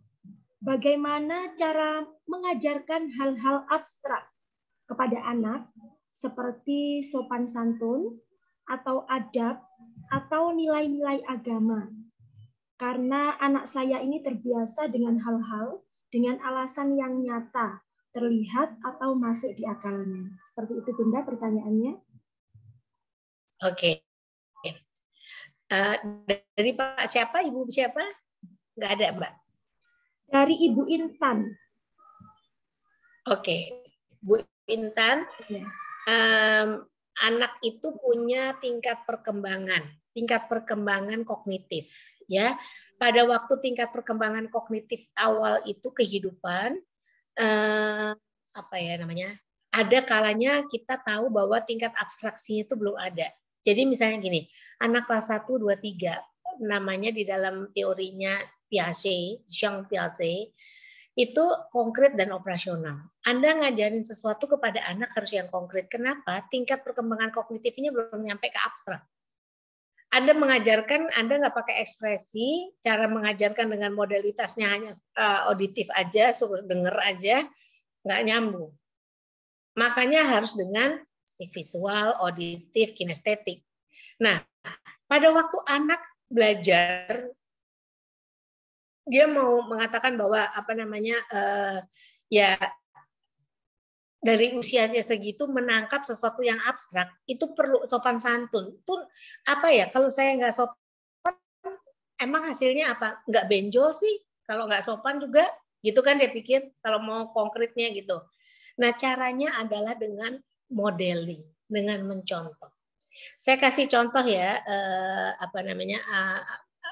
bagaimana cara mengajarkan hal-hal abstrak kepada anak seperti sopan santun atau adab atau nilai-nilai agama? Karena anak saya ini terbiasa dengan hal-hal dengan alasan yang nyata, terlihat atau masuk di akalnya. Seperti itu Bunda pertanyaannya. Oke. Dari Pak siapa? Ibu siapa? Nggak ada, Mbak. Dari Ibu Intan. Oke, Bu Intan. Ya. Anak itu punya tingkat perkembangan kognitif, ya. Pada waktu tingkat perkembangan kognitif awal itu kehidupan, ada kalanya kita tahu bahwa tingkat abstraksinya itu belum ada. Jadi misalnya gini, anak kelas 1, 2, 3, namanya di dalam teorinya Jean Piaget, itu konkret dan operasional. Anda ngajarin sesuatu kepada anak harus yang konkret. Kenapa? Tingkat perkembangan kognitifnya belum nyampe ke abstrak. Anda mengajarkan, Anda nggak pakai ekspresi, cara mengajarkan dengan modalitasnya hanya auditif aja, suruh denger aja, nggak nyambung. Makanya harus dengan visual, auditif, kinestetik. Nah, pada waktu anak belajar, dia mau mengatakan bahwa dari usianya segitu menangkap sesuatu yang abstrak itu perlu sopan santun. Itu kalau saya nggak sopan, emang hasilnya apa? Nggak benjol sih. Kalau nggak sopan juga, gitu kan dia pikir. Kalau mau konkretnya gitu. Nah caranya adalah dengan modeling, dengan mencontoh. Saya kasih contoh ya,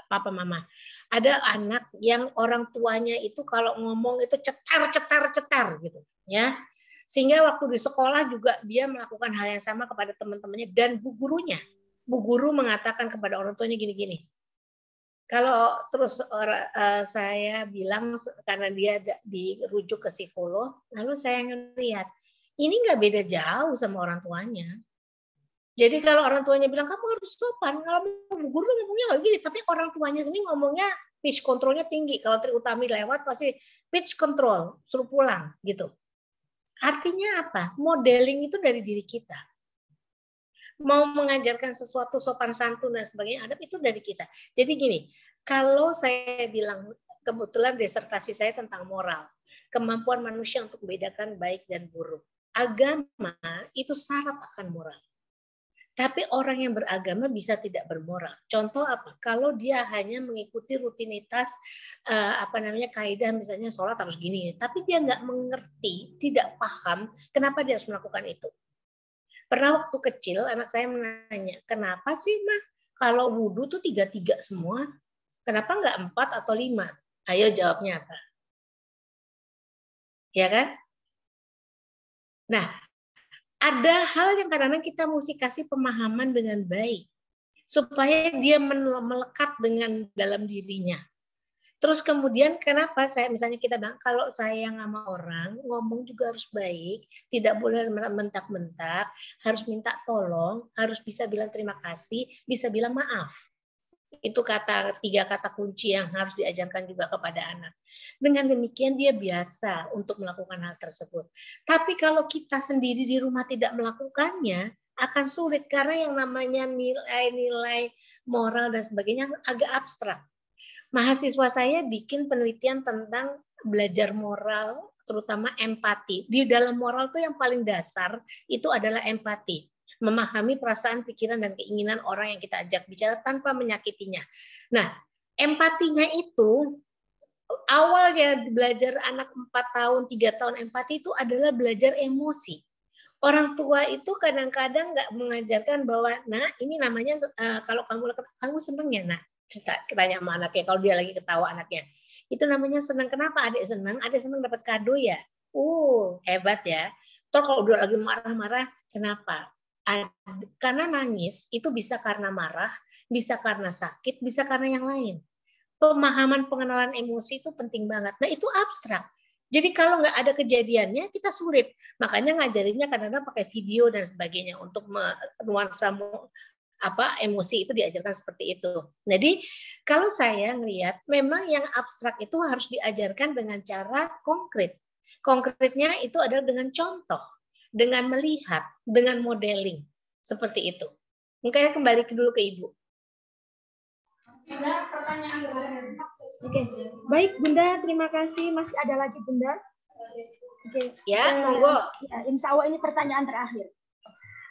papa mama. Ada anak yang orang tuanya itu kalau ngomong itu cetar gitu, ya. Sehingga waktu di sekolah juga dia melakukan hal yang sama kepada teman-temannya dan bu gurunya. Bu guru mengatakan kepada orang tuanya gini-gini. Kalau terus saya bilang karena dia dirujuk ke psikolog, lalu saya ngelihat ini nggak beda jauh sama orang tuanya. Jadi kalau orang tuanya bilang kamu harus sopan, kalau bu guru ngomongnya nggak gini, tapi orang tuanya sendiri ngomongnya pitch controlnya tinggi. Kalau Tri Utami lewat pasti pitch control, suruh pulang gitu. Artinya apa? Modeling itu dari diri kita. Mau mengajarkan sesuatu sopan santun dan sebagainya, adab itu dari kita. Jadi gini, kalau saya bilang kebetulan disertasi saya tentang moral, kemampuan manusia untuk membedakan baik dan buruk. Agama itu syarat akan moral. Tapi orang yang beragama bisa tidak bermoral. Contoh apa? Kalau dia hanya mengikuti rutinitas kaidah misalnya sholat harus gini, tapi dia nggak mengerti, tidak paham kenapa dia harus melakukan itu. Pernah waktu kecil anak saya menanya, kenapa sih mah kalau wudhu tuh 3-3 semua? Kenapa nggak 4 atau 5? Ayo jawabnya apa? Ya kan? Nah, ada hal yang kadang-kadang kita mesti kasih pemahaman dengan baik supaya dia melekat dengan dalam dirinya. Terus kemudian kenapa misalnya kita bilang kalau saya sama orang ngomong juga harus baik, tidak boleh mentak-mentak, harus minta tolong, harus bisa bilang terima kasih, bisa bilang maaf. Itu 3 kata kunci yang harus diajarkan juga kepada anak. Dengan demikian dia biasa untuk melakukan hal tersebut. Tapi kalau kita sendiri di rumah tidak melakukannya, akan sulit karena yang namanya nilai-nilai moral dan sebagainya agak abstrak. Mahasiswa saya bikin penelitian tentang belajar moral, terutama empati. Di dalam moral itu yang paling dasar itu adalah empati. Memahami perasaan, pikiran, dan keinginan orang yang kita ajak bicara tanpa menyakitinya. Nah, Empatinya itu awalnya belajar anak 4 tahun, 3 tahun empati itu adalah belajar emosi. Orang tua itu kadang-kadang nggak mengajarkan bahwa, nah ini namanya kalau kamu seneng ya nak, tanya sama anaknya kalau dia lagi ketawa anaknya, itu namanya seneng. Kenapa adik seneng? Adik seneng dapat kado ya. Hebat ya. Toh kalau udah lagi marah-marah, kenapa? Karena nangis itu bisa karena marah, bisa karena sakit, bisa karena yang lain. Pemahaman pengenalan emosi itu penting banget. Nah itu abstrak. Jadi kalau nggak ada kejadiannya kita sulit. Makanya ngajarinnya kadang-kadang pakai video dan sebagainya untuk nuansa emosi itu diajarkan seperti itu. Jadi kalau saya ngelihat memang yang abstrak itu harus diajarkan dengan cara konkret. Konkretnya itu adalah dengan contoh, dengan melihat, dengan modeling seperti itu. Mungkin kembali dulu ke Ibu. Oke, baik Bunda, terima kasih. Masih ada lagi Bunda? Oke. Ya, monggo. Ya, insya Allah ini pertanyaan terakhir.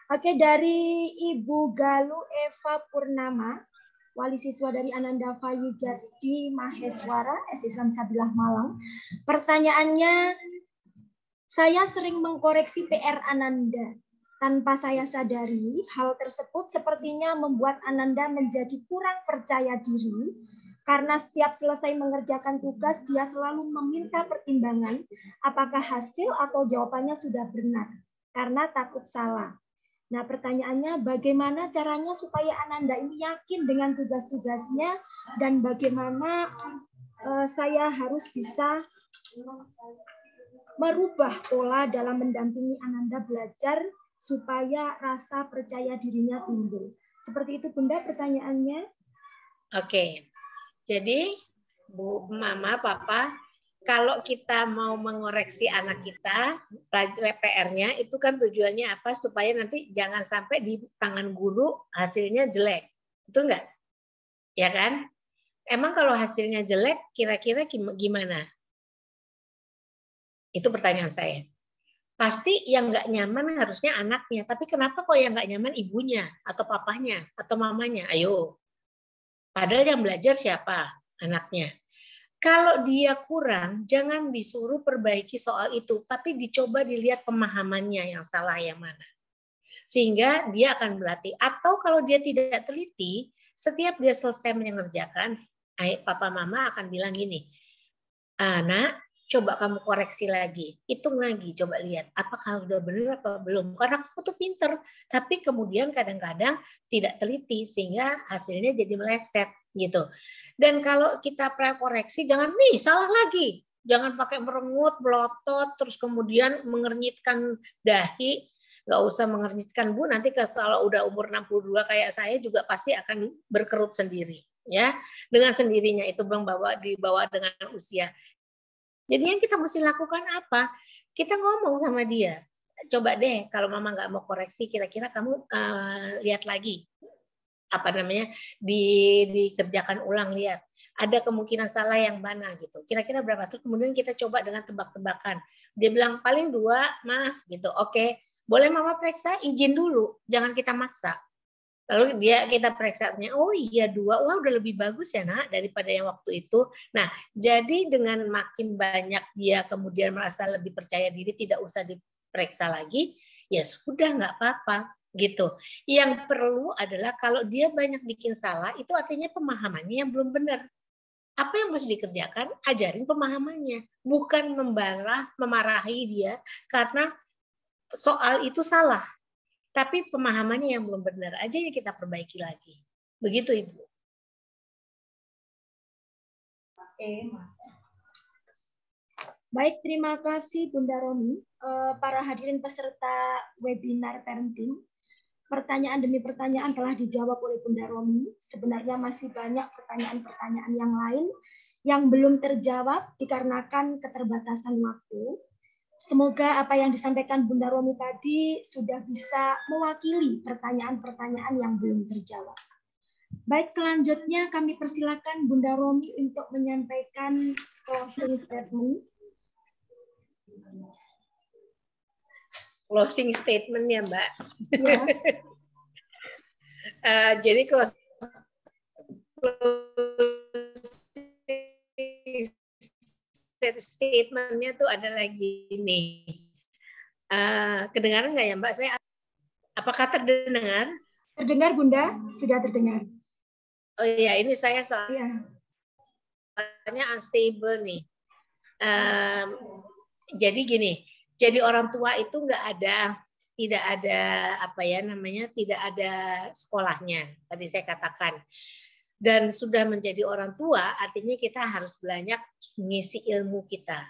Oke, dari Ibu Galuh Eva Purnama, wali siswa dari Ananda Fayu Jasdi Maheswara, Islam Sabilah Malang. Pertanyaannya, saya sering mengkoreksi PR Ananda. Tanpa saya sadari, hal tersebut sepertinya membuat Ananda menjadi kurang percaya diri karena setiap selesai mengerjakan tugas, dia selalu meminta pertimbangan apakah hasil atau jawabannya sudah benar karena takut salah. Nah, pertanyaannya bagaimana caranya supaya Ananda ini yakin dengan tugas-tugasnya dan bagaimana saya harus bisa merubah pola dalam mendampingi Ananda belajar supaya rasa percaya dirinya timbul. Seperti itu Bunda pertanyaannya. Oke. Jadi Bu, Mama, Papa, kalau kita mau mengoreksi anak kita, PR-nya itu kan tujuannya apa? Supaya nanti jangan sampai di tangan guru hasilnya jelek. Betul nggak? Ya kan? Emang kalau hasilnya jelek, kira-kira gimana? Itu pertanyaan saya. Pasti yang nggak nyaman harusnya anaknya. Tapi kenapa kok yang nggak nyaman ibunya, atau papahnya, atau mamanya? Ayo. Padahal yang belajar siapa? Anaknya. Kalau dia kurang, jangan disuruh perbaiki soal itu, tapi dicoba dilihat pemahamannya yang salah yang mana. Sehingga dia akan berlatih. Atau kalau dia tidak teliti, setiap dia selesai mengerjakan, papa mama akan bilang gini, Nak, coba kamu koreksi lagi, hitung lagi, coba lihat apakah udah benar atau belum. Karena kamu tuh pinter, tapi kemudian kadang-kadang tidak teliti sehingga hasilnya jadi meleset gitu. Dan kalau kita prakoreksi, jangan nih salah lagi, jangan pakai merengut, melotot, terus kemudian mengernyitkan dahi. Nggak usah mengernyitkan Bu, nanti kalau udah umur 62 kayak saya juga pasti akan berkerut sendiri, ya. Dengan sendirinya itu dibawa dengan usia. Jadi yang kita mesti lakukan apa? Kita ngomong sama dia. Coba deh, kalau mama nggak mau koreksi, kira-kira kamu lihat lagi. Dikerjakan ulang, lihat. Ada kemungkinan salah yang mana gitu. Kira-kira berapa? Terus kemudian kita coba dengan tebak-tebakan. Dia bilang paling 2, mah gitu. Oke, boleh mama periksa? Izin dulu, jangan kita maksa. Lalu kita periksanya, oh iya 2, wah udah lebih bagus ya nak daripada yang waktu itu. Nah, jadi dengan makin banyak dia kemudian merasa lebih percaya diri, tidak usah diperiksa lagi, ya sudah nggak apa-apa gitu. Yang perlu adalah kalau dia banyak bikin salah, itu artinya pemahamannya yang belum benar. Apa yang mesti dikerjakan? Ajarin pemahamannya, bukan memarahi dia karena soal itu salah. Tapi pemahamannya yang belum benar aja yang kita perbaiki lagi. Begitu Ibu. Baik, terima kasih Bunda Romi. Para hadirin peserta webinar parenting, pertanyaan demi pertanyaan telah dijawab oleh Bunda Romi. Sebenarnya masih banyak pertanyaan-pertanyaan yang lain yang belum terjawab dikarenakan keterbatasan waktu. Semoga apa yang disampaikan Bunda Romi tadi sudah bisa mewakili pertanyaan-pertanyaan yang belum terjawab. Baik, selanjutnya kami persilakan Bunda Romi untuk menyampaikan closing statement. Closing statement ya Mbak. Ya. Jadi statementnya tuh adalah gini. Kedengaran nggak ya Mbak? Saya apakah terdengar? Terdengar Bunda, sudah terdengar. Oh iya, ini saya Iya. soalnya unstable nih. Jadi gini, jadi orang tua itu tidak ada apa ya namanya, tidak ada sekolahnya. Tadi saya katakan. Dan sudah menjadi orang tua, artinya kita harus banyak mengisi ilmu kita.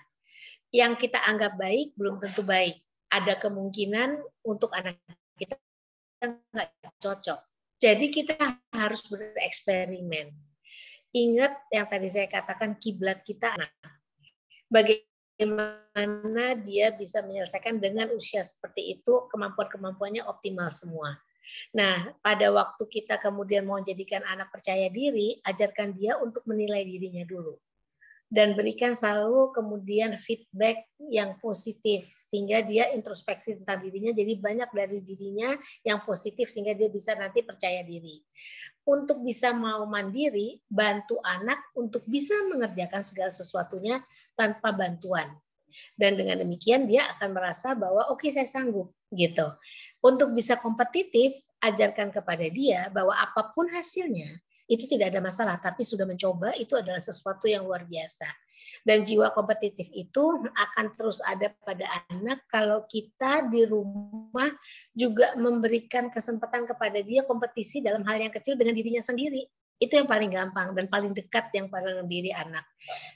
Yang kita anggap baik belum tentu baik. Ada kemungkinan untuk anak kita nggak cocok. Jadi kita harus bereksperimen. Ingat yang tadi saya katakan, kiblat kita anak. Bagaimana dia bisa menyelesaikan dengan usia seperti itu, kemampuan-kemampuannya optimal semua. Nah, pada waktu kita kemudian mau jadikan anak percaya diri, ajarkan dia untuk menilai dirinya dulu. Dan berikan selalu kemudian feedback yang positif, sehingga dia introspeksi tentang dirinya, jadi banyak dari dirinya yang positif, sehingga dia bisa nanti percaya diri. Untuk bisa mau mandiri, bantu anak untuk bisa mengerjakan segala sesuatunya tanpa bantuan. Dan dengan demikian dia akan merasa bahwa oke, saya sanggup gitu. Untuk bisa kompetitif, ajarkan kepada dia bahwa apapun hasilnya itu tidak ada masalah, tapi sudah mencoba itu adalah sesuatu yang luar biasa. Dan jiwa kompetitif itu akan terus ada pada anak kalau kita di rumah juga memberikan kesempatan kepada dia kompetisi dalam hal yang kecil dengan dirinya sendiri. Itu yang paling gampang dan paling dekat yang paling diri anak.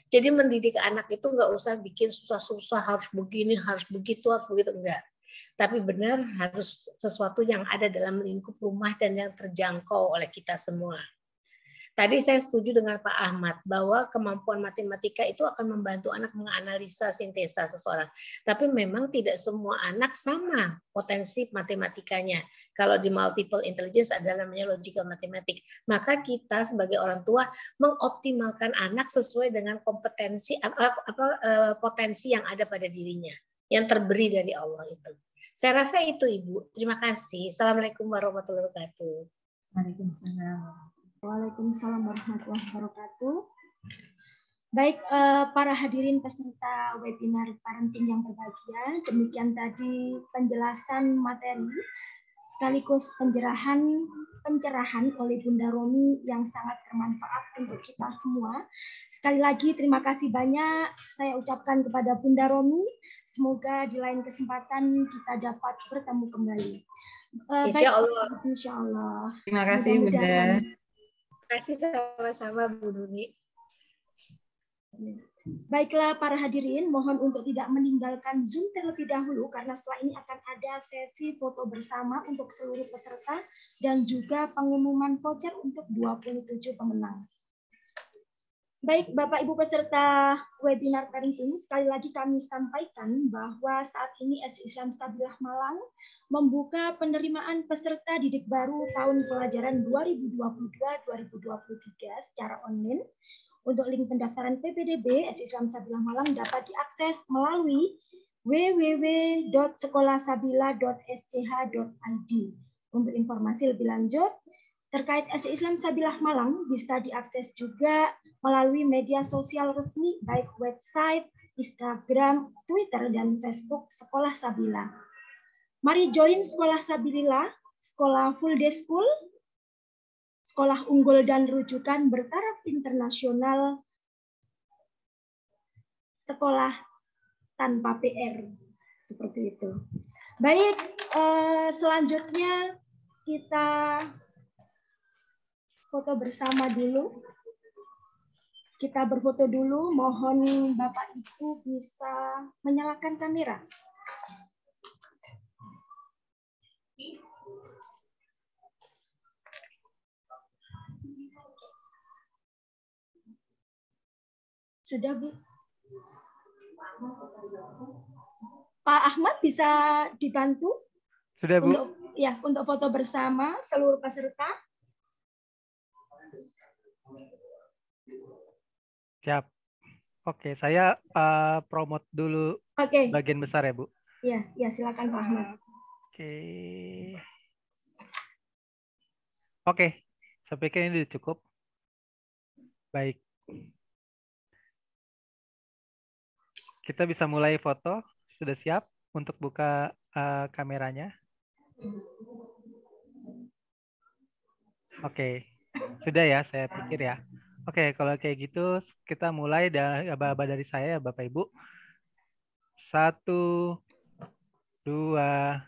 Jadi mendidik anak itu nggak usah bikin susah-susah, harus begini, harus begitu, enggak. Tapi benar harus sesuatu yang ada dalam lingkup rumah dan yang terjangkau oleh kita semua. Tadi saya setuju dengan Pak Ahmad bahwa kemampuan matematika itu akan membantu anak menganalisa sintesa seseorang. Tapi memang tidak semua anak sama potensi matematikanya. Kalau di multiple intelligence ada namanya logical mathematics. Maka kita sebagai orang tua mengoptimalkan anak sesuai dengan kompetensi potensi yang ada pada dirinya, yang terberi dari Allah itu. Saya rasa itu Ibu. Terima kasih. Assalamualaikum warahmatullahi wabarakatuh. Waalaikumsalam. Waalaikumsalam warahmatullahi wabarakatuh. Baik, para hadirin peserta webinar parenting yang berbahagia, demikian tadi penjelasan materi sekaligus pencerahan oleh Bunda Romi yang sangat bermanfaat untuk kita semua. Sekali lagi terima kasih banyak saya ucapkan kepada Bunda Romi. Semoga di lain kesempatan kita dapat bertemu kembali. Insya Allah. Insya Allah. Terima kasih Bunda. Terima kasih sama-sama Bu Nuni. Baiklah para hadirin, mohon untuk tidak meninggalkan Zoom terlebih dahulu karena setelah ini akan ada sesi foto bersama untuk seluruh peserta dan juga pengumuman voucher untuk 27 pemenang. Baik Bapak Ibu peserta webinar parenting, sekali lagi kami sampaikan bahwa saat ini SD Islam Sabilah Malang membuka penerimaan peserta didik baru tahun pelajaran 2022-2023 secara online. Untuk link pendaftaran PPDB SD Islam Sabilah Malang dapat diakses melalui www.sekolahsabila.sch.id. Untuk informasi lebih lanjut terkait SD Islam Sabilah Malang bisa diakses juga melalui media sosial resmi baik website, Instagram, Twitter, dan Facebook Sekolah Sabila. Mari join Sekolah Sabilillah, sekolah full day school, sekolah unggul dan rujukan bertaraf internasional, sekolah tanpa PR, seperti itu. Baik, selanjutnya kita foto bersama dulu. Kita berfoto dulu, mohon Bapak Ibu bisa menyalakan kamera. Sudah, Bu? Pak Ahmad bisa dibantu? Sudah, Bu. Untuk foto bersama seluruh peserta. Siap. Oke, saya promote dulu bagian besar ya, Bu. Ya, silakan Pak Ahmad. Oke, saya pikir ini cukup. Baik. Kita bisa mulai foto. Sudah siap untuk buka kameranya? Oke, sudah ya, saya pikir ya. Oke, kalau kayak gitu kita mulai dari aba-aba dari saya, Bapak Ibu. 1, 2,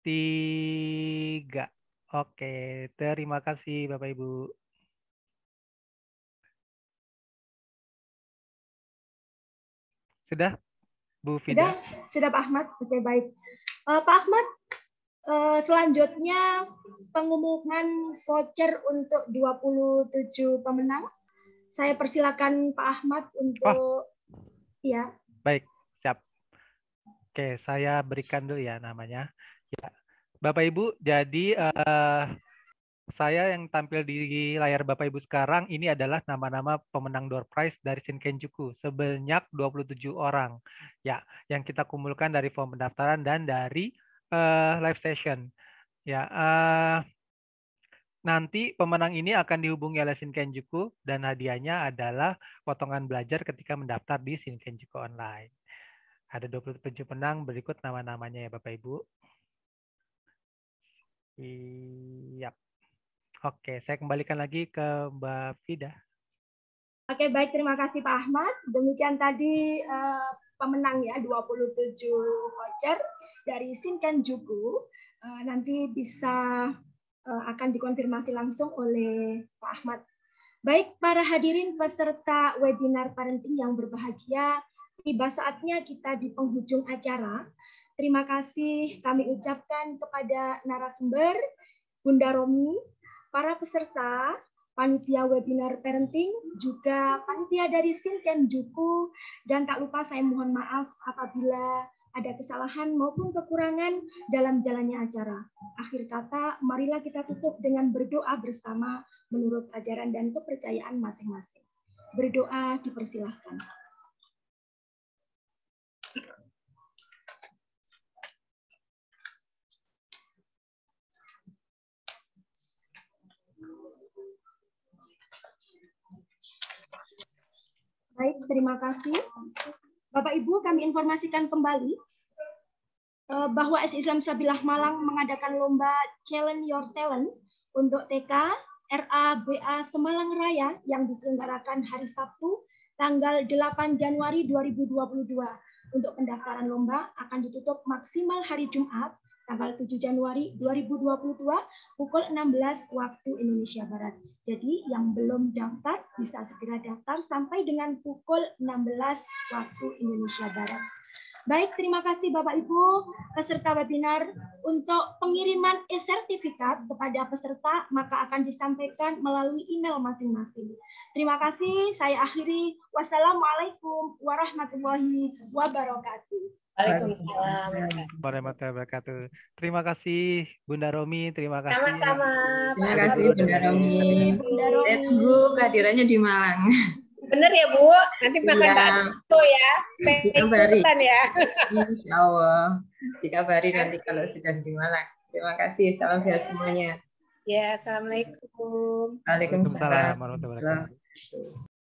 3. Oke, terima kasih Bapak Ibu. Sudah, Bu Fida? Sudah Pak Ahmad. Oke, baik. Pak Ahmad, selanjutnya pengumuman voucher untuk 27 pemenang. Saya persilakan Pak Ahmad untuk ya. Baik, siap. Oke, saya berikan dulu ya namanya. Ya, Bapak Ibu, jadi saya yang tampil di layar Bapak Ibu sekarang ini adalah nama-nama pemenang door prize dari Shinkenjuku sebanyak 27 orang. Ya, yang kita kumpulkan dari form pendaftaran dan dari live session. Ya, nanti pemenang ini akan dihubungi oleh Shinkenjuku dan hadiahnya adalah potongan belajar ketika mendaftar di Shinkenjuku online. Ada 27 pemenang, berikut nama-namanya ya Bapak Ibu. Iya. Oke, saya kembalikan lagi ke Mbak Fida. Oke, baik. Terima kasih Pak Ahmad. Demikian tadi pemenang ya, 27 voucher dari Shinkenjuku. Nanti bisa akan dikonfirmasi langsung oleh Pak Ahmad. Baik, para hadirin peserta webinar parenting yang berbahagia, tiba saatnya kita di penghujung acara. Terima kasih kami ucapkan kepada narasumber, Bunda Romi, para peserta, panitia webinar parenting, juga panitia dari Shinkenjuku, dan tak lupa saya mohon maaf apabila ada kesalahan maupun kekurangan dalam jalannya acara. Akhir kata, marilah kita tutup dengan berdoa bersama menurut ajaran dan kepercayaan masing-masing. Berdoa dipersilahkan. Baik, terima kasih. Bapak Ibu, kami informasikan kembali bahwa SI Islam Sabilah Malang mengadakan lomba Challenge Your Talent untuk TK RABA Semalang Raya yang diselenggarakan hari Sabtu tanggal 8 Januari 2022. Untuk pendaftaran lomba akan ditutup maksimal hari Jumat tanggal 7 Januari 2022 pukul 16 waktu Indonesia Barat. Jadi yang belum daftar bisa segera daftar sampai dengan pukul 16 waktu Indonesia Barat. Baik, terima kasih Bapak Ibu peserta webinar. Untuk pengiriman e-sertifikat kepada peserta maka akan disampaikan melalui email masing-masing. Terima kasih, saya akhiri. Wassalamualaikum warahmatullahi wabarakatuh. Waalaikumsalam warahmatullahi wabarakatuh. Terima kasih Bunda Romi, terima kasih. Sama-sama. Terima kasih Bunda Romi. Saya tunggu kehadirannya di Malang. Bener ya Bu, nanti makan bakso ya. Dikabari. Ya. Insya Allah. Dikabari nanti kalau sudah di Malang. Terima kasih, salam sehat semuanya. Ya, assalamualaikum. Waalaikumsalam warahmatullahi wabarakatuh.